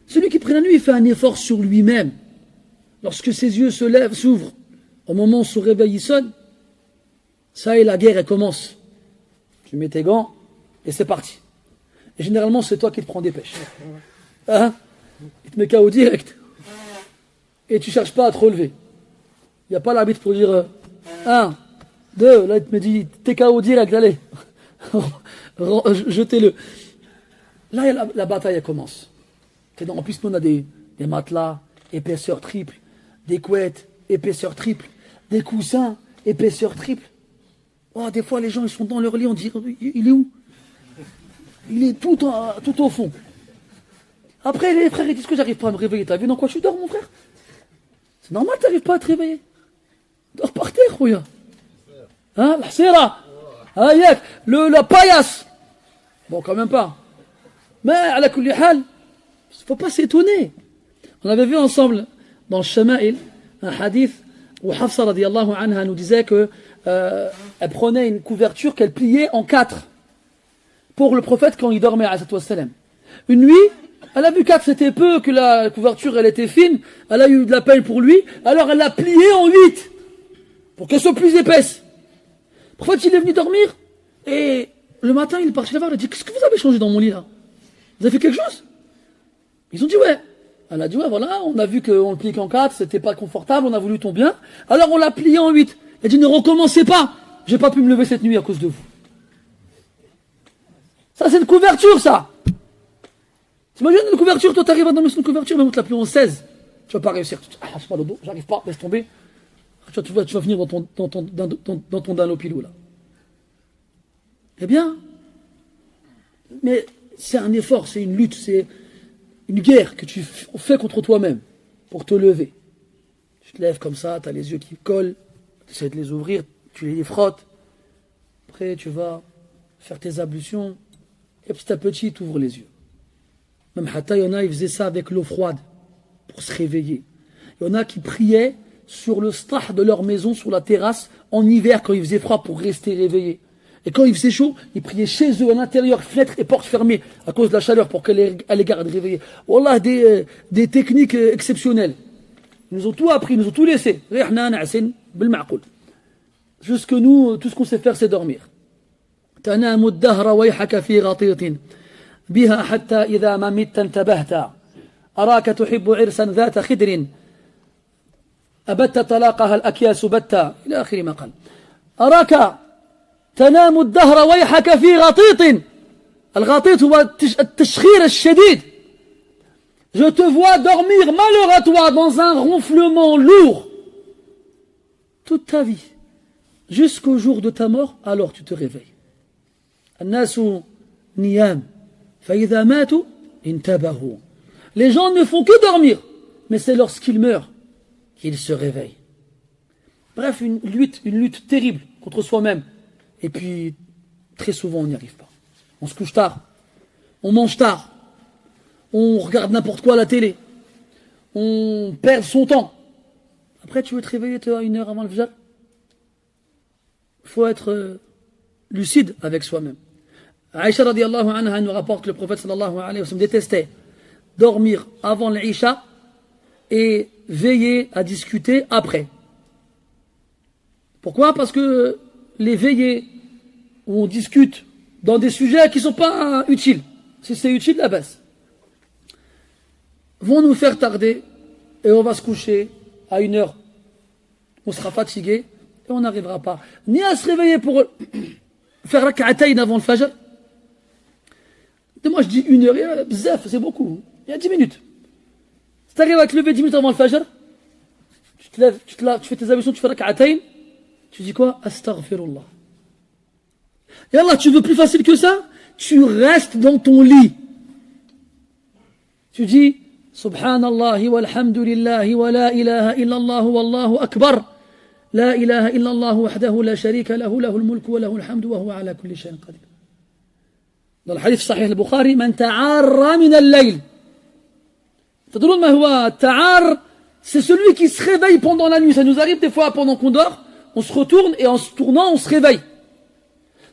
Speaker 1: Celui qui prie la nuit, il fait un effort sur lui-même. Lorsque ses yeux se lèvent, s'ouvrent, au moment où son réveil sonne, ça y est, la guerre, elle commence. Tu mets tes gants et c'est parti. Et généralement, c'est toi qui te prends des pêches. Hein? Il te met KO direct. Et tu ne cherches pas à te relever. Il n'y a pas l'arbitre pour dire 1, 2, là il te dit t'es KO direct, allez, jetez-le. Là, la bataille elle commence. En plus, nous on a des matelas, épaisseur triple, des couettes, épaisseur triple, des coussins, épaisseur triple. Oh, des fois, les gens ils sont dans leur lit, on dit il est où? Il est tout au fond. Après, les frères ils disent que j'arrive pas à me réveiller. T'as vu dans quoi tu dors, mon frère? C'est normal, tu n'arrives pas à te réveiller. Dors par terre, Rouya. Hein, la sera. La paillasse. Bon, quand même pas. Mais, à la kulli hal, il ne faut pas s'étonner. On avait vu ensemble, dans le Shama'il, un hadith où Hafsa radiallahu anha nous disait que elle prenait une couverture qu'elle pliait en 4 pour le prophète quand il dormait, alayhi wassalam. Une nuit, elle a vu 4, c'était peu, que la couverture elle était fine, elle a eu de la peine pour lui, alors elle l'a pliée en 8 pour qu'elle soit plus épaisse. Le prophète il est venu dormir et le matin il est parti la voir, il a dit qu'est-ce que vous avez changé dans mon lit là? Vous avez fait quelque chose? Ils ont dit ouais. Elle a dit ouais voilà, on a vu qu'on le plie qu'en 4, c'était pas confortable, on a voulu ton bien, alors on l'a plié en 8. Elle a dit ne recommencez pas, j'ai pas pu me lever cette nuit à cause de vous. Ça c'est une couverture ça. T'imagines une couverture, toi t'arrives à dormir sur une couverture, mais on te l'a plié en 16. Tu vas pas réussir. C'est pas le dos, j'arrive pas, laisse tomber. Tu vas finir dans ton danopilou là. Eh bien, mais c'est un effort, c'est une lutte, c'est une guerre que tu fais contre toi-même pour te lever. Tu te lèves comme ça, tu as les yeux qui collent, tu essaies de les ouvrir, tu les frottes. Après, tu vas faire tes ablutions et petit à petit, tu ouvres les yeux. Même Hatta, il y en a, ils faisaient ça avec l'eau froide pour se réveiller. Il y en a qui priaient sur le stah de leur maison, sur la terrasse, en hiver quand il faisait froid pour rester réveillés. Et quand il faisait chaud, ils priaient chez eux, à l'intérieur, fenêtres et portes fermées, à cause de la chaleur, pour qu'elle les garde réveillés. Wallah, des techniques exceptionnelles. Ils nous ont tout appris, ils nous ont tout laissé. Jusque nous, tout ce qu'on sait faire, c'est dormir. تنام الدهر ويحك في غطيط بها حتى إذا ما مت انتبهت أراك تحب عرسا ذات خدر أبت طلاقها الأكياس بتا إلى آخر ما قال أراك تنام الدهر ويحك في غطيط الغطيط هو التشخير الشديد. Je te vois dormir, malheur à toi, dans un ronflement lourd toute ta vie jusqu'au jour de ta mort, alors tu te réveilles. الناس نيام فإذا ماتوا انتبهوا. Les gens ne font que dormir, mais c'est lorsqu'ils meurent qu'ils se réveillent. Bref, une lutte terrible contre soi-même. Et puis, très souvent, on n'y arrive pas. On se couche tard, on mange tard, on regarde n'importe quoi à la télé, on perd son temps. Après, tu veux te réveiller 1 heure avant le fajr. Il faut être lucide avec soi-même. Aïcha radiallahu anha nous rapporte que le prophète sallallahu alayhi wa sallam détestait dormir avant l'Isha et veiller à discuter après. Pourquoi? Parce que les veillées où on discute dans des sujets qui ne sont pas utiles, si c'est utile, la baisse, vont nous faire tarder et on va se coucher à 1 heure. On sera fatigué et on n'arrivera pas ni à se réveiller pour faire rak'atayn avant le fajr, Moi, je dis 1 heure, bzaf, c'est beaucoup. Il y a 10 minutes. Si tu arrives à te lever 10 minutes avant le fajr, tu te lèves, tu fais tes ablutions, tu fais rak'atayn, tu dis quoi? Astaghfirullah. Et Allah, tu veux plus facile que ça? Tu restes dans ton lit. Tu dis Subhanallah walhamdulillah wa la ilaha illallah wallahu akbar. La ilaha illallah wahdahu la sharika lahu lahul mulku wa lahul hamdu wa huwa ala kulli shay'in qadir. Dans le hadith sahih al-Bukhari, man ta'arra min al-layl. Tadroun ma huwa ta'ar, c'est celui qui se réveille pendant la nuit. Ça nous arrive des fois pendant qu'on dort, on se retourne et en se tournant, on se réveille.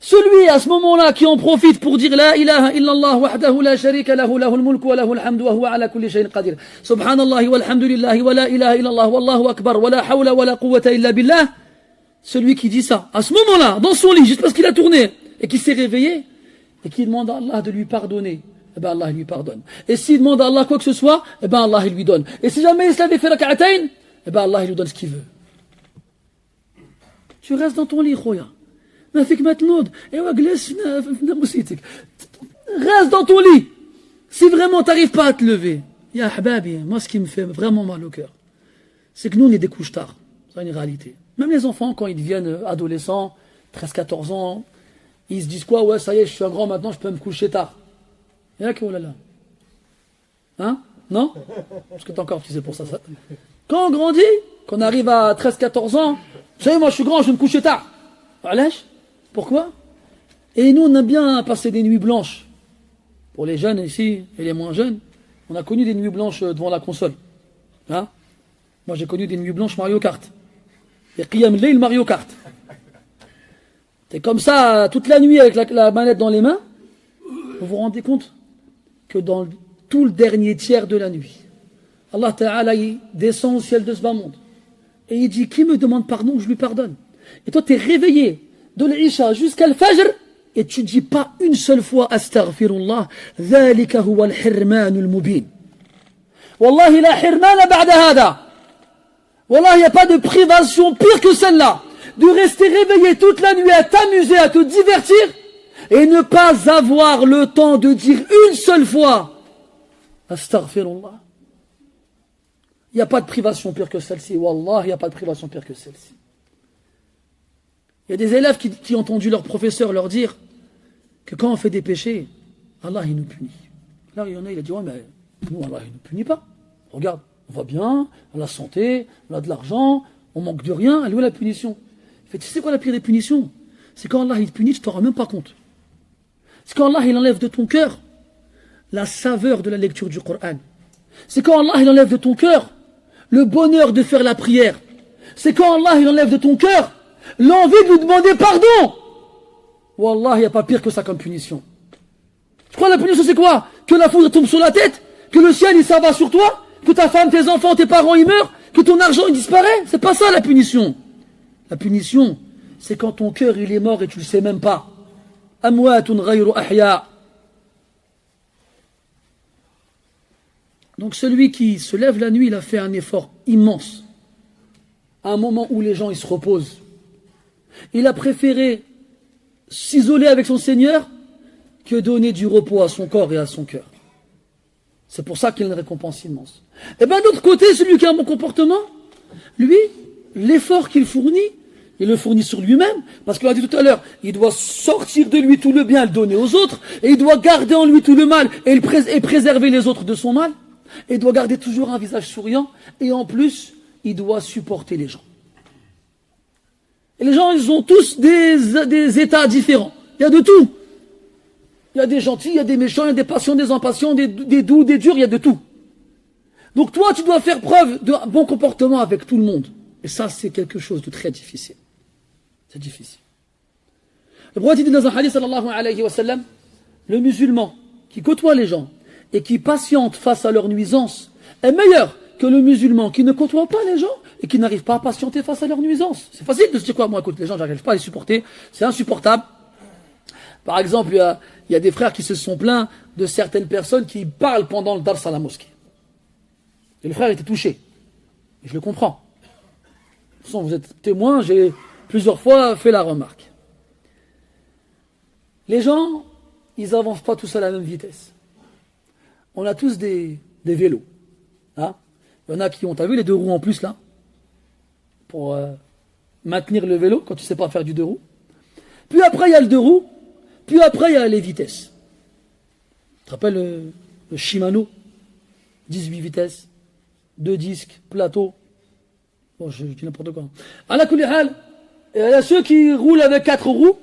Speaker 1: Celui à ce moment-là qui en profite pour dire La ilaha illallah wahdahu la sharika lahu lahul mulku wa lahul hamdu wa huwa ala kulli shay'in qadir. Subhanallah walhamdulillah wa la ilaha illallah wallahu akbar wa la hawla wa la quwwata illa billah. Celui qui dit ça, à ce moment-là, dans son lit, juste parce qu'il a tourné et qu'il s'est réveillé et qu'il demande à Allah de lui pardonner, eh ben Allah lui pardonne. Et s'il demande à Allah quoi que ce soit, eh ben Allah il lui donne. Et si jamais il se l'avait fait rak'atayn, eh ben Allah il lui donne ce qu'il veut. Tu restes dans ton lit, khoya. Reste dans ton lit. Si vraiment tu n'arrives pas à te lever, ya hababi, moi ce qui me fait vraiment mal au cœur, c'est que nous on est des couches tard. C'est une réalité. Même les enfants, quand ils deviennent adolescents, 13-14 ans, ils se disent quoi? Ouais, ça y est, je suis un grand maintenant, je peux me coucher tard. Il y a que oh là là. Hein? Non? Parce que t'es encore petit, c'est pour ça. Quand on grandit, quand on arrive à 13-14 ans, vous savez, moi je suis grand, je vais me coucher tard. Allège? Pourquoi? Et nous, on a bien passé des nuits blanches. Pour les jeunes ici et les moins jeunes, on a connu des nuits blanches devant la console. Hein? Moi, j'ai connu des nuits blanches Mario Kart. Et Qiyam Layl Mario Kart. T'es comme ça toute la nuit avec la manette dans les mains. Vous vous rendez compte que dans tout le dernier tiers de la nuit, Allah Ta'ala il descend au ciel de ce bas monde. Et il dit, qui me demande pardon, je lui pardonne. Et toi, tu es réveillé de l'Isha jusqu'à le Fajr et tu ne dis pas une seule fois Astaghfirullah, ذلك هو الحرمان المبين. Wallahi la hirmana ba'da hada. Wallahi, il n'y a pas de privation pire que celle-là. De rester réveillé toute la nuit à t'amuser, à te divertir et ne pas avoir le temps de dire une seule fois Astaghfirullah. Il n'y a pas de privation pire que celle-ci. Wallah, il n'y a pas de privation pire que celle-ci. Il y a des élèves qui ont entendu leur professeur leur dire que quand on fait des péchés, Allah il nous punit. Là, il y en a, il a dit, ouais, mais nous, Allah il ne nous punit pas. Regarde, on va bien, on a la santé, on a de l'argent, on manque de rien, elle est où la punition? Il fait, tu sais quoi la pire des punitions? C'est quand Allah il te punit, tu t'en rends même pas compte. C'est quand Allah il enlève de ton cœur la saveur de la lecture du Coran. C'est quand Allah il enlève de ton cœur le bonheur de faire la prière. C'est quand Allah il enlève de ton cœur l'envie de lui demander pardon. Wallah, il n'y a pas pire que ça comme punition. Tu crois la punition c'est quoi? Que la foudre tombe sur la tête? Que le ciel il s'abat sur toi? Que ta femme, tes enfants, tes parents ils meurent? Que ton argent il disparaît? C'est pas ça la punition. La punition, c'est quand ton cœur il est mort et tu le sais même pas. Amwatun ghayru ahya. Donc celui qui se lève la nuit, il a fait un effort immense. À un moment où les gens ils se reposent. Il a préféré s'isoler avec son Seigneur que donner du repos à son corps et à son cœur. C'est pour ça qu'il a une récompense immense. Et bien d'autre côté, celui qui a un bon comportement, lui, l'effort qu'il fournit, il le fournit sur lui-même, parce qu'on a dit tout à l'heure, il doit sortir de lui tout le bien, le donner aux autres, et il doit garder en lui tout le mal, et préserver les autres de son mal, et il doit garder toujours un visage souriant, et en plus, il doit supporter les gens. Et les gens, ils ont tous des états différents. Il y a de tout. Il y a des gentils, il y a des méchants, il y a des patients, des impatients, des doux, des durs, il y a de tout. Donc toi, tu dois faire preuve de bon comportement avec tout le monde. Et ça, c'est quelque chose de très difficile. C'est difficile. Le prophète dit dans un hadith, sallallahu alayhi wa sallam, le musulman qui côtoie les gens et qui patiente face à leurs nuisances est meilleur que le musulman qui ne côtoie pas les gens et qui n'arrive pas à patienter face à leurs nuisances. C'est facile de se dire quoi? Moi, écoute, les gens, j'arrive pas à les supporter. C'est insupportable. Par exemple, il y a des frères qui se sont plaints de certaines personnes qui parlent pendant le dars à la mosquée. Et le frère était touché. Et je le comprends. De toute façon, vous êtes témoin, j'ai plusieurs fois fait la remarque. Les gens, ils n'avancent pas tous à la même vitesse. On a tous des vélos. Hein? Il y en a qui ont, t'as vu les deux roues en plus là, pour maintenir le vélo quand tu ne sais pas faire du deux roues. Puis après il y a le deux roues, puis après il y a les vitesses. Tu te rappelles le Shimano, 18 vitesses, 2 disques, plateau. Bon, je dis n'importe quoi. À la kulli hal, il y a ceux qui roulent avec 4 roues,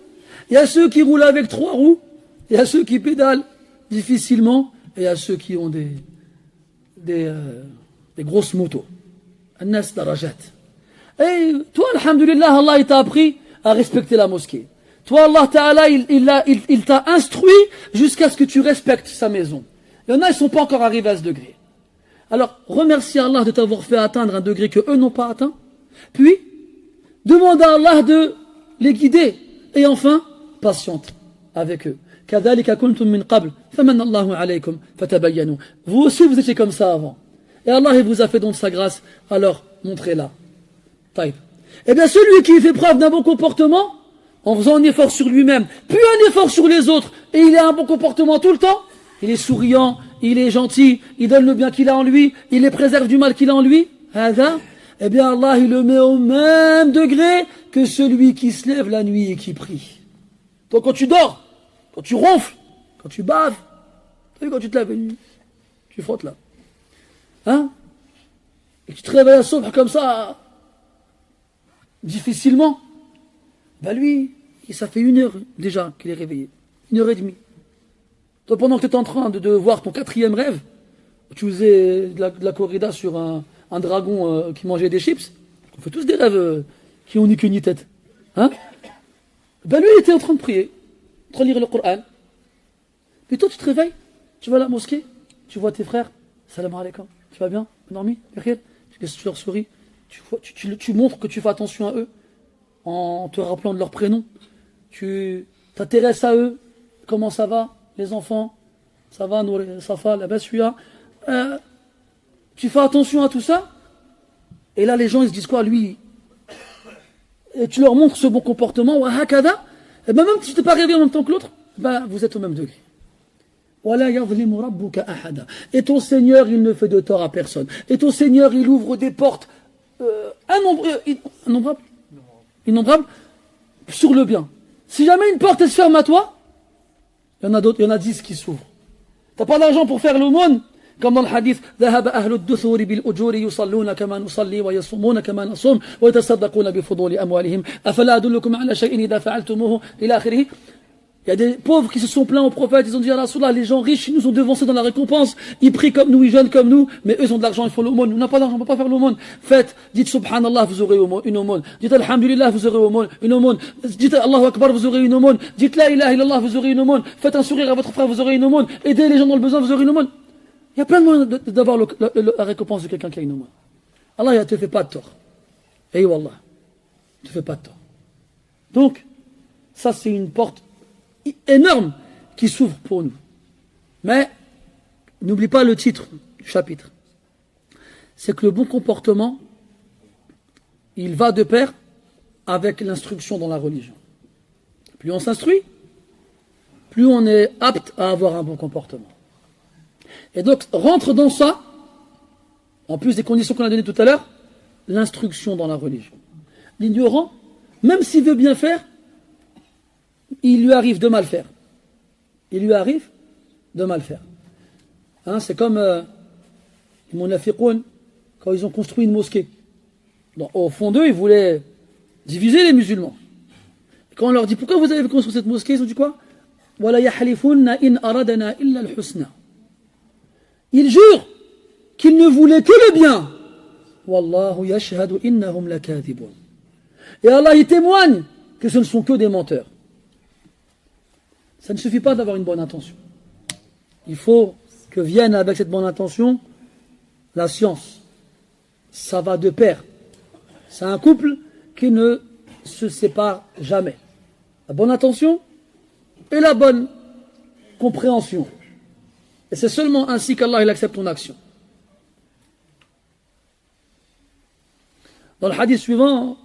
Speaker 1: il y a ceux qui roulent avec 3 roues, il y a ceux qui pédalent difficilement, et il y a ceux qui ont des grosses motos. An-nas darajat. Et toi, alhamdulillah, Allah t'a appris à respecter la mosquée. Toi, Allah Ta'ala, il t'a instruit jusqu'à ce que tu respectes sa maison. Il y en a, ils ne sont pas encore arrivés à ce degré. Alors, remercie Allah de t'avoir fait atteindre un degré que eux n'ont pas atteint. Puis, demande à Allah de les guider. Et enfin, patiente avec eux. كَذَلِكَ كُنْتُم مِّن قَبْلِ فَمَنَّ اللَّهُ عَلَيْكُمْ فَتَبَيَّنُوا. Vous aussi, vous étiez comme ça avant. Et Allah, il vous a fait don de sa grâce. Alors, montrez-la. Taïb. Eh bien, celui qui fait preuve d'un bon comportement, en faisant un effort sur lui-même, puis un effort sur les autres, et il a un bon comportement tout le temps, il est souriant, il est gentil, il donne le bien qu'il a en lui, il les préserve du mal qu'il a en lui, eh bien Allah il le met au même degré que celui qui se lève la nuit et qui prie. Donc quand tu dors, quand tu ronfles, quand tu baves, quand tu te lèves la nuit, tu frottes là. Hein? Et tu te réveilles à soir comme ça, difficilement, ben lui, ça fait 1 heure déjà qu'il est réveillé. 1h30. Toi, pendant que tu es en train de voir ton 4e rêve, tu faisais de la corrida sur un dragon qui mangeait des chips. On fait tous des rêves qui ont ni queue ni tête. Hein? Ben lui, il était en train de prier, en train de lire le Coran. Puis toi, tu te réveilles, tu vas à la mosquée, tu vois tes frères, salam alaikum, tu vas bien, endormi, tu leur souris, tu montres que tu fais attention à eux, en te rappelant de leur prénom. Tu t'intéresses à eux, comment ça va, les enfants, ça va, Safa, la Bassuya. Tu fais attention à tout ça, et là les gens ils se disent quoi, lui, et tu leur montres ce bon comportement, et ben même si tu t'es pas réveillé en même temps que l'autre, ben vous êtes au même degré. Et ton Seigneur il ne fait de tort à personne, et ton Seigneur il ouvre des portes innombrables sur le bien. Si jamais une porte elle se ferme à toi, il y en a d'autres, il y en a 10 qui s'ouvrent. T'as pas d'argent pour faire l'aumône, comme dans le hadith, ذهب أهل الدثور بالأجور يصلون كما نصلي ويصومون كما نصوم ويتصدقون بفضول أموالهم أفلا أدلكم على شيء إذا فعلتموه إلى آخره. Il y a des pauvres qui se sont plaints au prophète, ils ont dit à Rasulallah, les gens riches, ils nous ont devancés dans la récompense, ils prient comme nous, ils jeûnent comme nous, mais eux ils ont de l'argent, ils font l'aumône. Nous n'avons pas d'argent, on ne peut pas faire l'aumône. Faites, dites Subhanallah, vous aurez une aumône. Dites Alhamdulillah, vous aurez une aumône. Dites Allahu Akbar, vous aurez une aumône. Dites La ilaha illallah, vous aurez une aumône. Faites un sourire à votre frère, vous aurez une aumône. Aidez les gens dans le besoin, vous aurez une aumône. Il y a plein de moyens d'avoir la récompense de quelqu'un qui a une aumône. Allah ne te fait pas de tort. Et Wallah, ne te fait pas de tort. Donc, ça c'est une porte énorme qui s'ouvre pour nous. Mais n'oublie pas le titre du chapitre. C'est que le bon comportement, il va de pair avec l'instruction dans la religion. Plus on s'instruit, plus on est apte à avoir un bon comportement. Et donc rentre dans ça, en plus des conditions qu'on a données tout à l'heure, l'instruction dans la religion. L'ignorant, même s'il veut bien faire, il lui arrive de mal faire. Il lui arrive de mal faire. Hein, c'est comme les munafiqoun, quand ils ont construit une mosquée. Donc, au fond d'eux, ils voulaient diviser les musulmans. Et quand on leur dit pourquoi vous avez construit cette mosquée, ils ont dit quoi? Ils jurent qu'ils ne voulaient que le bien. Wallahu yashhadu innahum lakadibun. Et Allah y témoigne que ce ne sont que des menteurs. Ça ne suffit pas d'avoir une bonne intention. Il faut que vienne avec cette bonne intention la science. Ça va de pair. C'est un couple qui ne se sépare jamais. La bonne intention et la bonne compréhension. Et c'est seulement ainsi qu'Allah il accepte ton action. Dans le hadith suivant,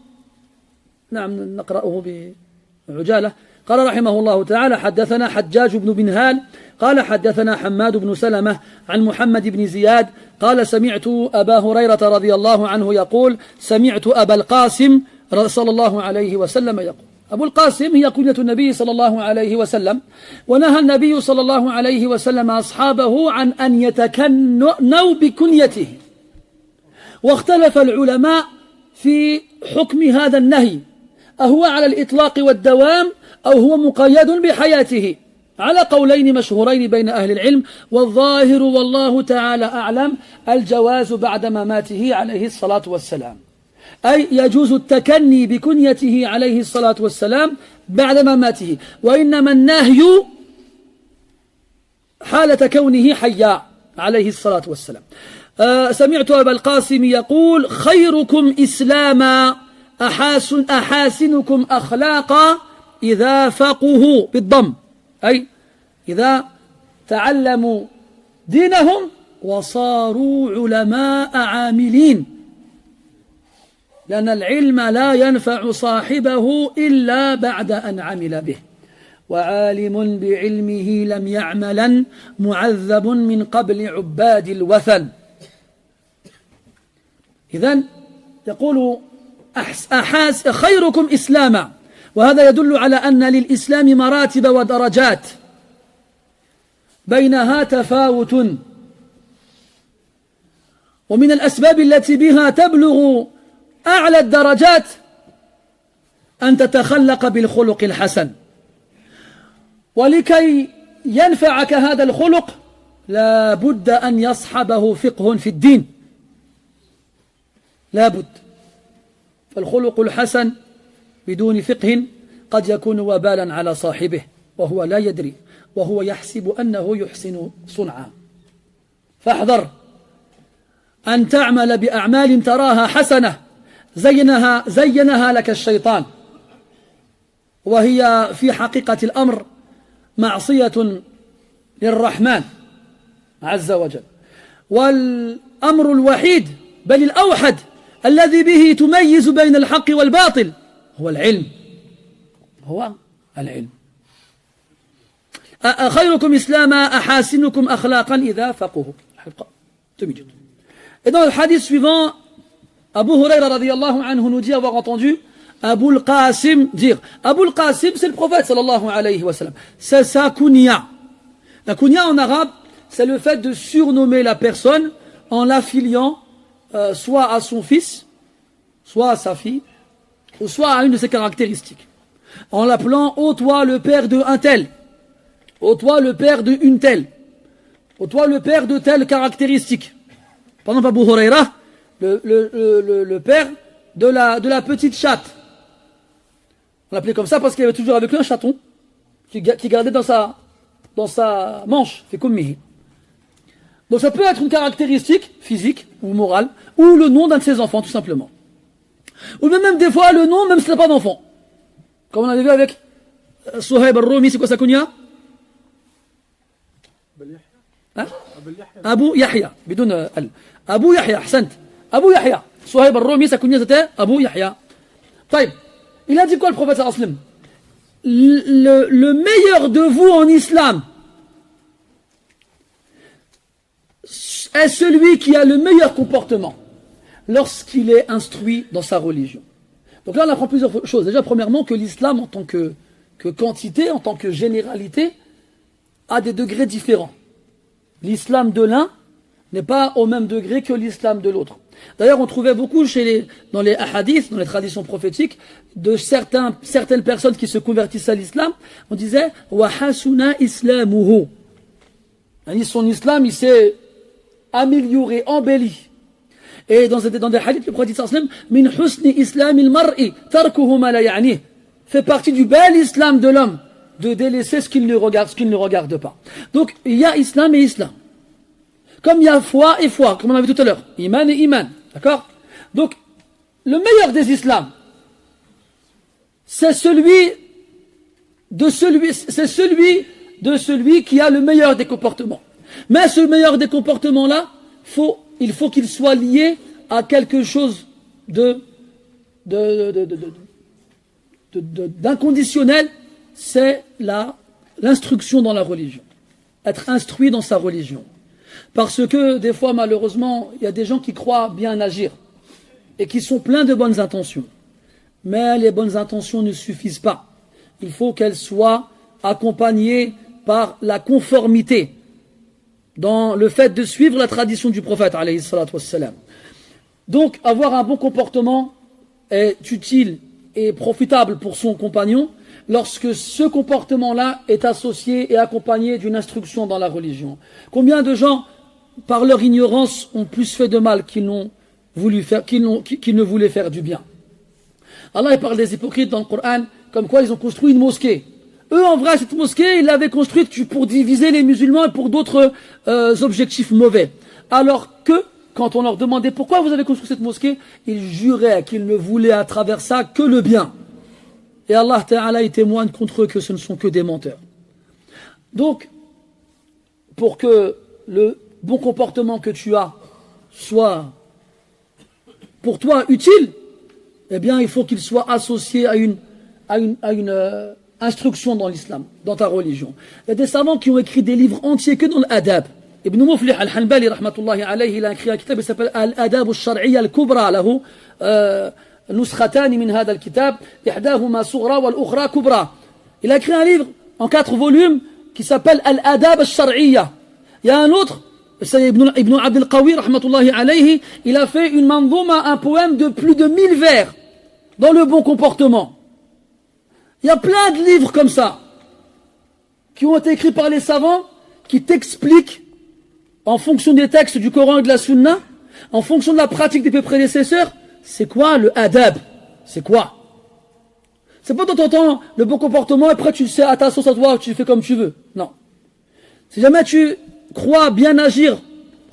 Speaker 1: قال رحمه الله تعالى حدثنا حجاج بن بنهال قال حدثنا حماد بن سلمة عن محمد بن زياد قال سمعت أبا هريرة رضي الله عنه يقول سمعت أبا القاسم صلى الله عليه وسلم يقول. أبو القاسم هي كنية النبي صلى الله عليه وسلم، ونهى النبي صلى الله عليه وسلم أصحابه عن أن يتكنوا بكنيته، واختلف العلماء في حكم هذا النهي، أهو على الإطلاق والدوام أو هو مقيد بحياته، على قولين مشهورين بين أهل العلم، والظاهر والله تعالى أعلم الجواز بعد مماته عليه الصلاة والسلام، أي يجوز التكني بكنيته عليه الصلاة والسلام بعد مماته، وإنما النهي حالة كونه حيا عليه الصلاة والسلام. سمعت أبا القاسم يقول خيركم إسلاما أحاسنكم أخلاقا إذا فقهوا بالضم، أي إذا تعلموا دينهم وصاروا علماء عاملين، لأن العلم لا ينفع صاحبه إلا بعد أن عمل به، وعالم بعلمه لم يعملا معذب من قبل عباد الوثن. إذن يقول خيركم إسلاما، وهذا يدل على أن للإسلام مراتب ودرجات بينها تفاوت، ومن الأسباب التي بها تبلغ أعلى الدرجات أن تتخلق بالخلق الحسن، ولكي ينفعك هذا الخلق لا بد أن يصحبه فقه في الدين، لا بد. فالخلق الحسن بدون فقه قد يكون وبالا على صاحبه وهو لا يدري، وهو يحسب أنه يحسن صنعا. فاحذر أن تعمل بأعمال تراها حسنة زينها لك الشيطان، وهي في حقيقة الأمر معصية للرحمن عز وجل. والأمر الوحيد بل الأوحد الذي به تميز بين الحق والباطل هو العلم، خيركم إسلاما أحاسنكم أخلاقا إذا فقهوا. Et dans le hadith suivant, Abu Huraira radiyallahu anhu nous dit avoir entendu Abu al-Qasim dire. Abu al-Qasim, c'est le prophète sallallahu alayhi wa sallam. C'est sa kunya. La kunya en arabe, c'est le fait de surnommer la personne en l'affiliant soit à son fils, soit à sa fille, ou soit à une de ses caractéristiques. En l'appelant ô toi le père de un tel, ô toi le père de une telle, ô toi le père de telle caractéristique. Par exemple, Abu Huraira, le père de la petite chatte. On l'appelait comme ça parce qu'il avait toujours avec lui un chaton qui gardait dans sa manche, fait comme mihi. Donc ça peut être une caractéristique physique ou morale, ou le nom d'un de ses enfants tout simplement. Ou même des fois le nom même s'il n'a pas d'enfant. Comme on avait vu avec Suhaib al-Rumi, c'est quoi sa kunya? Abu Yahya, bidon al. Abu Yahya, ahsant. Abu Yahya. Suhaib al-Rumi, sa kunya c'était Abu Yahya. Taïb. Il a dit quoi le prophète sallallahu alayhi wa sallam? Le meilleur de vous en islam est celui qui a le meilleur comportement lorsqu'il est instruit dans sa religion. Donc là on apprend plusieurs choses. Déjà premièrement que l'islam en tant que quantité, en tant que généralité, a des degrés différents. L'islam de l'un n'est pas au même degré que l'islam de l'autre. D'ailleurs, on trouvait beaucoup dans les hadiths, dans les traditions prophétiques, de certaines personnes qui se convertissent à l'islam, on disait « Wa hasuna islamuhu ». Son islam, il s'est amélioré, embelli. Et dans des hadiths, le prophète sallallahu alayhi wa sallam, « Min husni islamil mar'i tarkuhu ma la ya'nih » fait partie du bel islam de l'homme, de délaisser ce qu'il ne regarde pas. Donc, il y a islam et islam. Comme il y a foi et foi, comme on a vu tout à l'heure. Iman et iman. D'accord? Donc, le meilleur des islams, c'est celui qui a le meilleur des comportements. Mais ce meilleur des comportements-là, il faut qu'il soit lié à quelque chose d'inconditionnel c'est l'instruction dans la religion. Être instruit dans sa religion. Parce que des fois, malheureusement, il y a des gens qui croient bien agir et qui sont pleins de bonnes intentions. Mais les bonnes intentions ne suffisent pas. Il faut qu'elles soient accompagnées par la conformité dans le fait de suivre la tradition du prophète, alayhi salatu wassalam. Donc, avoir un bon comportement est utile et profitable pour son compagnon lorsque ce comportement-là est associé et accompagné d'une instruction dans la religion. Combien de gens, par leur ignorance, ont plus fait de mal qu'ils ne voulaient faire du bien. Allah parle des hypocrites dans le Coran, comme quoi ils ont construit une mosquée. Eux, en vrai, cette mosquée, ils l'avaient construite pour diviser les musulmans et pour d'autres objectifs mauvais. Alors que, quand on leur demandait pourquoi vous avez construit cette mosquée, ils juraient qu'ils ne voulaient à travers ça que le bien. Et Allah Ta'ala y témoigne contre eux que ce ne sont que des menteurs. Donc, pour que le bon comportement que tu as soit pour toi utile, eh bien, il faut qu'il soit associé à une instruction dans l'islam, dans ta religion. Il y a des savants qui ont écrit des livres entiers que dans l'adab. Ibn Muflih al-Hanbali, rahmatullahi alayhi, il a écrit un kitab qui s'appelle Al-Adab al-Shar'iyya al-Kubra, lahu نسختان من هذا الكتاب إحداهما صغرى والأخرى كبرى. Il a écrit un livre en 4 volumes qui s'appelle Al-Adab al-Shar'iyya. Il y a un autre, c'est Ibn Abd al-Qawi, rahmatullahi alayhi, il a fait une manzouma, un poème de plus de 1000 vers dans le bon comportement. Il y a plein de livres comme ça qui ont été écrits par les savants qui t'expliquent en fonction des textes du Coran et de la Sunna, en fonction de la pratique des prédécesseurs, c'est quoi le adab? C'est quoi? C'est pas de temps en temps le bon comportement et après tu sais à ta sauce à toi, tu fais comme tu veux. Non. Si jamais tu crois bien agir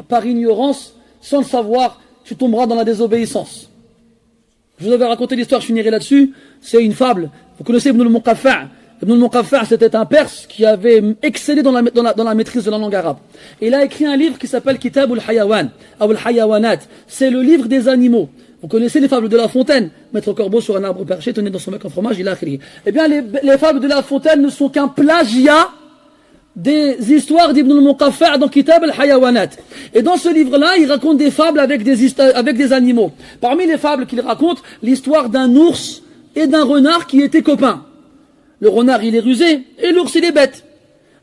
Speaker 1: par ignorance, sans le savoir, tu tomberas dans la désobéissance. Je vous avais raconté l'histoire, je finirai là-dessus. C'est une fable. Vous connaissez Ibn al-Muqaffa'. Ibn al-Muqaffa', c'était un Perse qui avait excellé dans la maîtrise de la langue arabe. Et il a écrit un livre qui s'appelle Kitab al-Hayawan, ou al-Hayawanat. C'est le livre des animaux. Vous connaissez les fables de La Fontaine. Mettre un corbeau sur un arbre perché, tenir dans son bec en fromage, il a crié. Eh bien, les fables de La Fontaine ne sont qu'un plagiat des histoires d'Ibn al-Muqaffa' dans Kitab al-Hayawanat. Et dans ce livre-là, il raconte des fables avec des animaux. Parmi les fables qu'il raconte, l'histoire d'un ours et d'un renard qui étaient copains. Le renard, il est rusé, et l'ours, il est bête.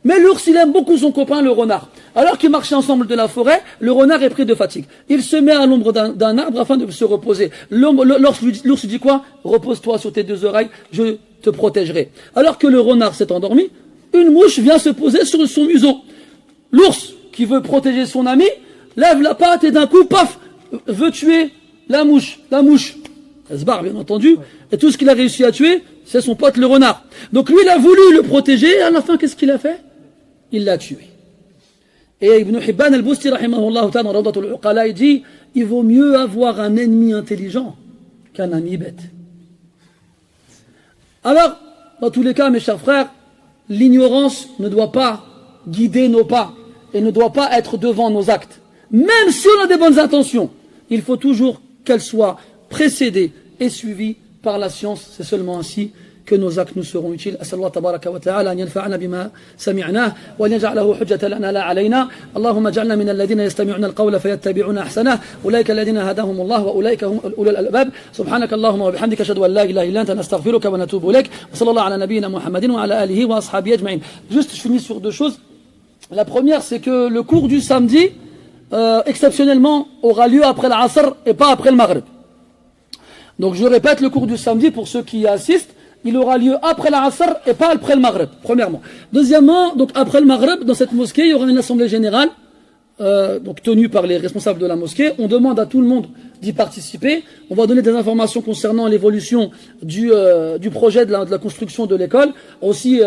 Speaker 1: Mais l'ours, il aime beaucoup son copain, le renard. Alors qu'ils marchaient ensemble de la forêt, le renard est pris de fatigue. Il se met à l'ombre d'un arbre afin de se reposer. L'ours lui dit quoi? Repose-toi sur tes 2 oreilles, je te protégerai. Alors que le renard s'est endormi, une mouche vient se poser sur son museau. L'ours, qui veut protéger son ami, lève la patte et d'un coup, paf, veut tuer la mouche. La mouche, elle se barre bien entendu, et tout ce qu'il a réussi à tuer, c'est son pote le renard. Donc lui, il a voulu le protéger, et à la fin, qu'est-ce qu'il a fait? Il l'a tué. Et Ibn Hibban al-Busti, rahimahullah ta'ala, dans Rawdatul Uqala, il dit, il vaut mieux avoir un ennemi intelligent qu'un ami bête. Alors, dans tous les cas, mes chers frères, l'ignorance ne doit pas guider nos pas et ne doit pas être devant nos actes. Même si on a des bonnes intentions, il faut toujours qu'elles soient précédées et suivies par la science. C'est seulement ainsi que nos actes nous seront utiles. أسأل الله تبارك وتعالى أن ينفعنا بما سمعناه وأن يجعله حجة لنا لا علينا. اللهم اجعلنا من الذين يستمعون القول فيتبعون أحسنه. أولئك الذين هداهم الله وأولئك هم أولو الألباب. سبحانك اللهم وبحمدك أشهد أن لا إله إلا أنت نستغفرك ونتوب إليك. وصلى الله على نبينا محمد وعلى آله وأصحابه أجمعين. Juste, je finis sur 2 choses. La première, c'est que le cours du samedi, exceptionnellement, aura lieu après l'Asr et pas après le Maghrib. Donc je répète, le cours du samedi, pour ceux qui y assistent, il aura lieu après l'Asr et pas après le Maghrib, premièrement. Deuxièmement, donc après le Maghrib, dans cette mosquée, il y aura une assemblée générale, donc tenue par les responsables de la mosquée. On demande à tout le monde d'y participer. On va donner des informations concernant l'évolution du projet de la construction de l'école, aussi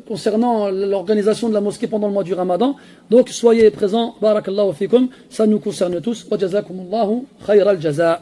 Speaker 1: concernant l'organisation de la mosquée pendant le mois du Ramadan. Donc soyez présents, barakallahu fikum, ça nous concerne tous. Wa jazakumullahu khayral jaza.